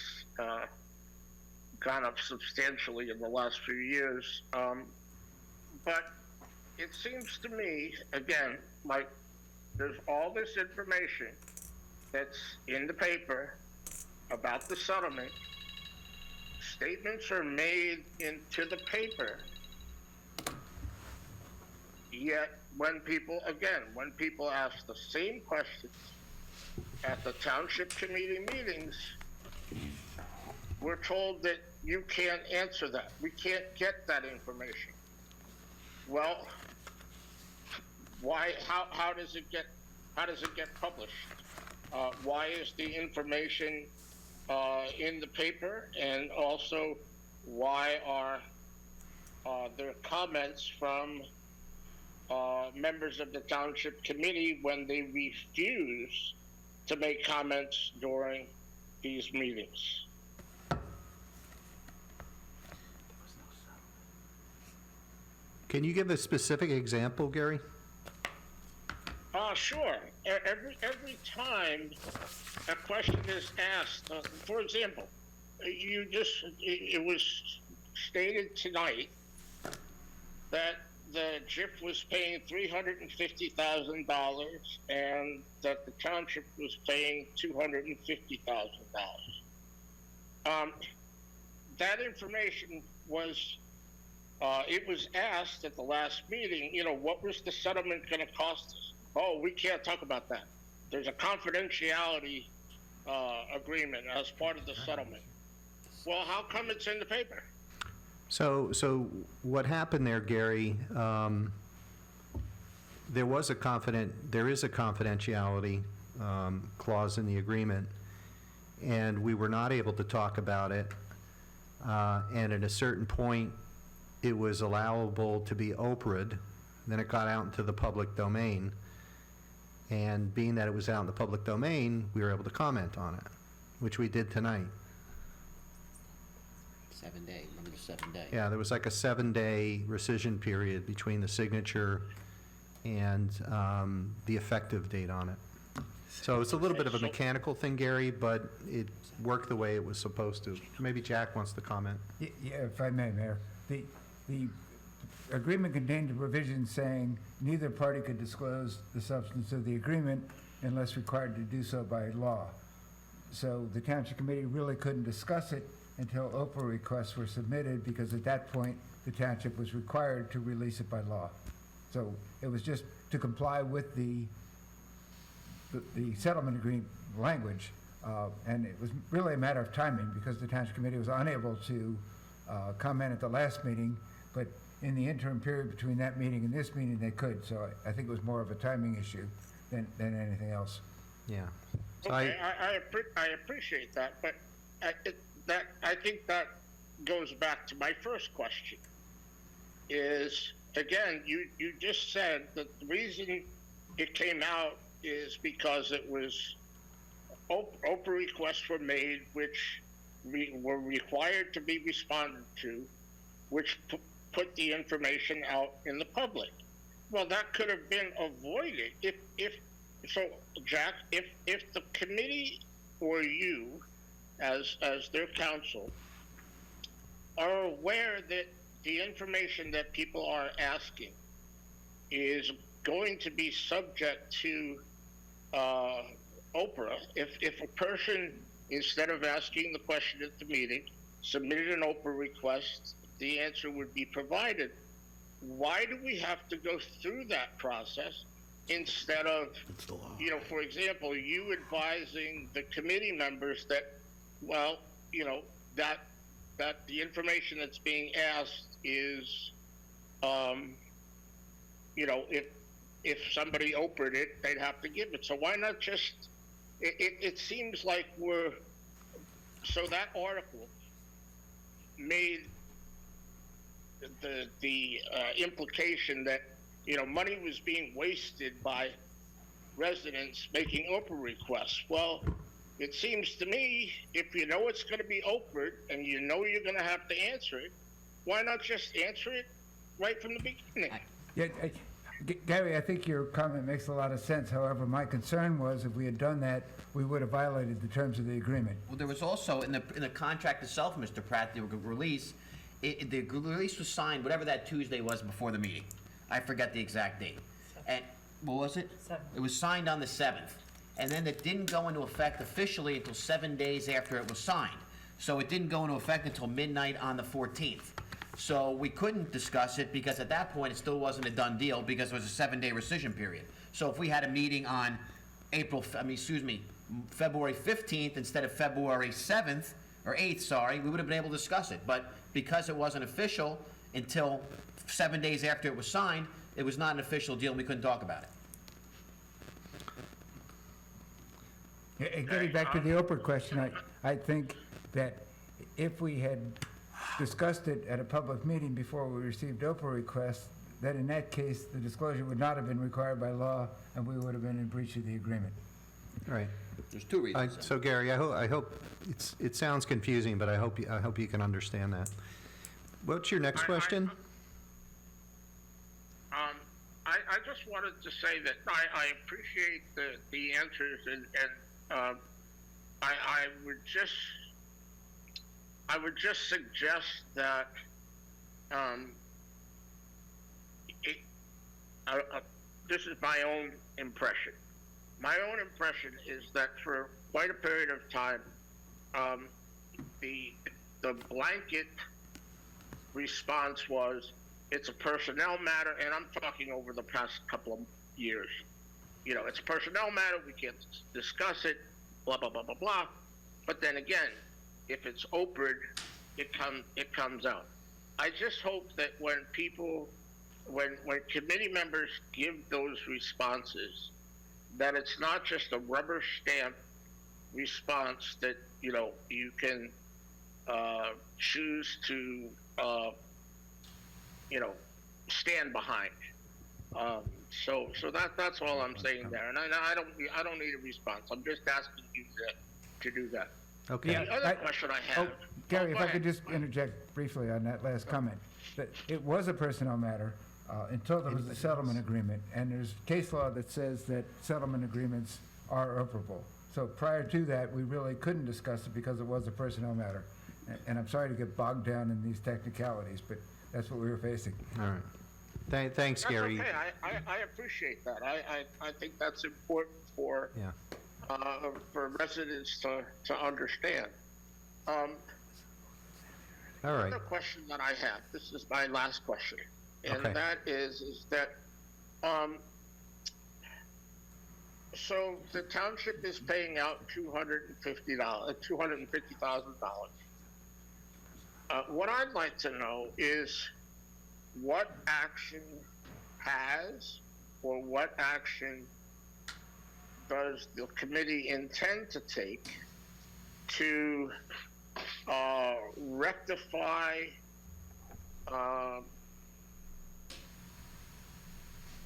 gone up substantially in the last few years. But it seems to me, again, like there's all this information that's in the paper about the settlement. Statements are made into the paper. Yet when people ask the same questions at the township committee meetings, we're told that you can't answer that. We can't get that information. Well, why? How does it get published? Why is the information in the paper? And also, why are there comments from members of the township committee when they refuse to make comments during these meetings? Can you give a specific example, Gary? Sure. Every time a question is asked, for example, it was stated tonight that the JIF was paying $350,000 and that the township was paying $250,000. That information was, it was asked at the last meeting, what was the settlement going to cost us? Oh, we can't talk about that. There's a confidentiality agreement as part of the settlement. Well, how come it's in the paper? So what happened there, Gary, there is a confidentiality clause in the agreement, and we were not able to talk about it. And at a certain point, it was allowable to be Oprah'd. Then it got out into the public domain. And being that it was out in the public domain, we were able to comment on it, which we did tonight. 7 day, remember the 7 day? Yeah, there was like a 7-day rescission period between the signature and the effective date on it. So it's a little bit of a mechanical thing, Gary, but it worked the way it was supposed to. Maybe Jack wants to comment. Yeah, if I may, Mayor. The agreement contained a provision saying neither party could disclose the substance of the agreement unless required to do so by law. So the Township Committee really couldn't discuss it until Oprah requests were submitted, because at that point, the township was required to release it by law. So it was just to comply with the settlement agreement language, and it was really a matter of timing, because the Township Committee was unable to comment at the last meeting, but in the interim period between that meeting and this meeting, they could. So I think it was more of a timing issue than anything else. Yeah. So Okay, I appreciate that, but I think that goes back to my first question. Is, again, you just said that the reason it came out is because it was Oprah requests were made, which were required to be responded to, which put the information out in the public. Well, that could have been avoided if so, Jack, if the committee or you, as their counsel, are aware that the information that people are asking is going to be subject to Oprah, if a person, instead of asking the question at the meeting, submitted an Oprah request, the answer would be provided. Why do we have to go through that process instead of, for example, you advising the committee members that, well, that the information that's being asked is, if somebody Oprah'd it, they'd have to give it. So why not just, it seems like so that article made the implication that, money was being wasted by residents making Oprah requests. Well, it seems to me, if you know it's going to be Oprah and you know you're going to have to answer it, why not just answer it right from the beginning? Yeah, Gary, I think your comment makes a lot of sense. However, my concern was if we had done that, we would have violated the terms of the agreement. Well, there was also, in the contract itself, Mr. Pratt, the release, the release was signed, whatever that Tuesday was before the meeting. I forget the exact date. And, what was it? 7th. It was signed on the 7th. And then it didn't go into effect officially until 7 days after it was signed. So it didn't go into effect until midnight on the 14th. So we couldn't discuss it because at that point it still wasn't a done deal because it was a 7-day rescission period. So if we had a meeting on February 15th instead of February 7th, or 8th, we would have been able to discuss it. But because it wasn't official until 7 days after it was signed, it was not an official deal and we couldn't talk about it. And getting back to the Oprah question, I think that if we had discussed it at a public meeting before we received Oprah requests, that in that case, the disclosure would not have been required by law, and we would have been in breach of the agreement. Right. There's two reasons. So Gary, I hope it sounds confusing, but I hope you can understand that. What's your next question? I just wanted to say that I appreciate the answers, and I would just suggest that this is my own impression. My own impression is that for quite a period of time, the blanket response was, it's a personnel matter, and I'm talking over the past couple of years. It's a personnel matter, we can't discuss it, blah, blah, blah, blah, blah. But then again, if it's Oprah, it comes out. I just hope that when committee members give those responses, that it's not just a rubber stamp response that, you can choose to, stand behind. So that's all I'm saying there, and I don't need a response. I'm just asking you to do that. Okay. The other question I have. Gary, if go I could ahead. just interject briefly on that last comment, that it was a personnel matter until there was a settlement agreement, and there's case law that says that settlement agreements are operable. So prior to that, we really couldn't discuss it because it was a personnel matter. And I'm sorry to get bogged down in these technicalities, but that's what we were facing. All right. Thanks, That's Gary. okay. I appreciate that. I think that's important for Yeah. for residents to understand. All right. Another question that I have. This is my last question, and Okay. that is that so the township is paying out $250,000. What I'd like to know is what action has or what action does the committee intend to take to rectify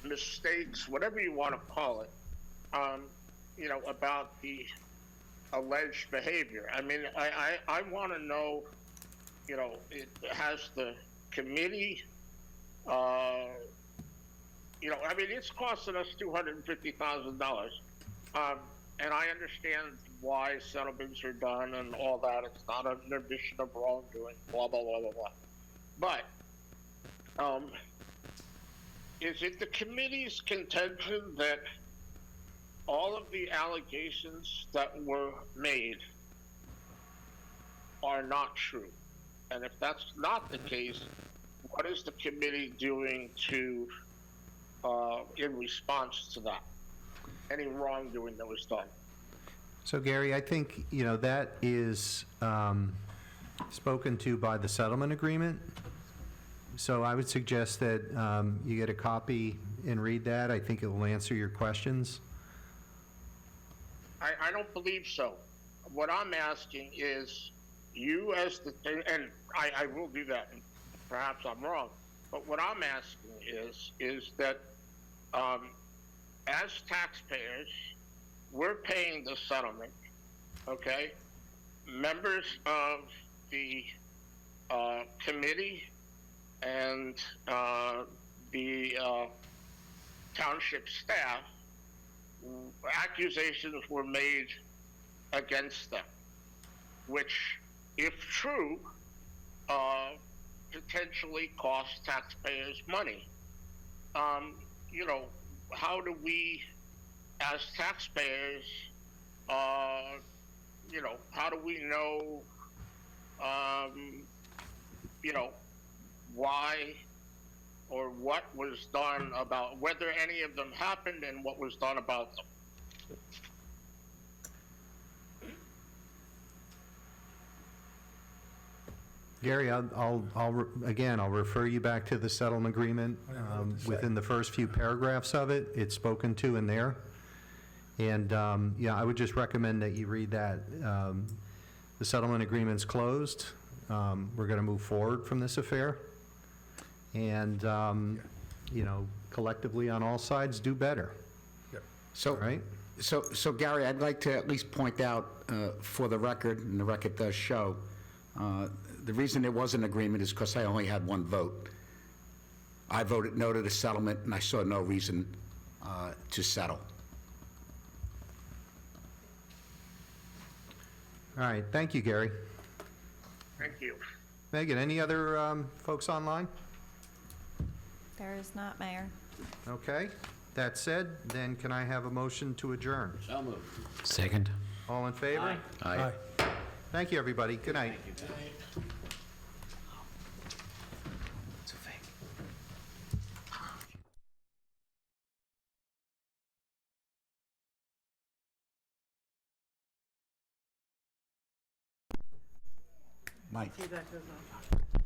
mistakes, whatever you want to call it, about the alleged behavior. I mean, I want to know, has the committee, I mean, it's costing us $250,000. And I understand why settlements are done and all that. It's not an admission of wrongdoing, blah, blah, blah, blah, blah. But, is it the committee's contention that all of the allegations that were made are not true? And if that's not the case, what is the committee doing to, in response to that? Any wrongdoing that was done? So Gary, I think, that is spoken to by the settlement agreement. So I would suggest that you get a copy and read that. I think it will answer your questions. I don't believe so. What I'm asking is, you as the, and I will do that, and perhaps I'm wrong, but what I'm asking is that as taxpayers, we're paying the settlement, okay? Members of the committee and the township staff, accusations were made against them, which, if true, potentially cost taxpayers money. How do we, as taxpayers, how do we know, why or what was done about, whether any of them happened and what was done about them? Gary, I'll refer you back to the settlement agreement. Within the first few paragraphs of it, it's spoken to in there. And, I would just recommend that you read that. The settlement agreement's closed. We're going to move forward from this affair. And, collectively on all sides, do better. So, Right? so Gary, I'd like to at least point out for the record, and the record does show, the reason there was an agreement is because I only had one vote. I voted no to the settlement, and I saw no reason to settle. All right, thank you, Gary. Thank you. Megan, any other folks online? There is not, Mayor. Okay, that said, then can I have a motion to adjourn? So moved. Second. All in favor? Aye. Aye. Thank you, everybody. Good night. Thank you. So fake. Mike. See, that goes on.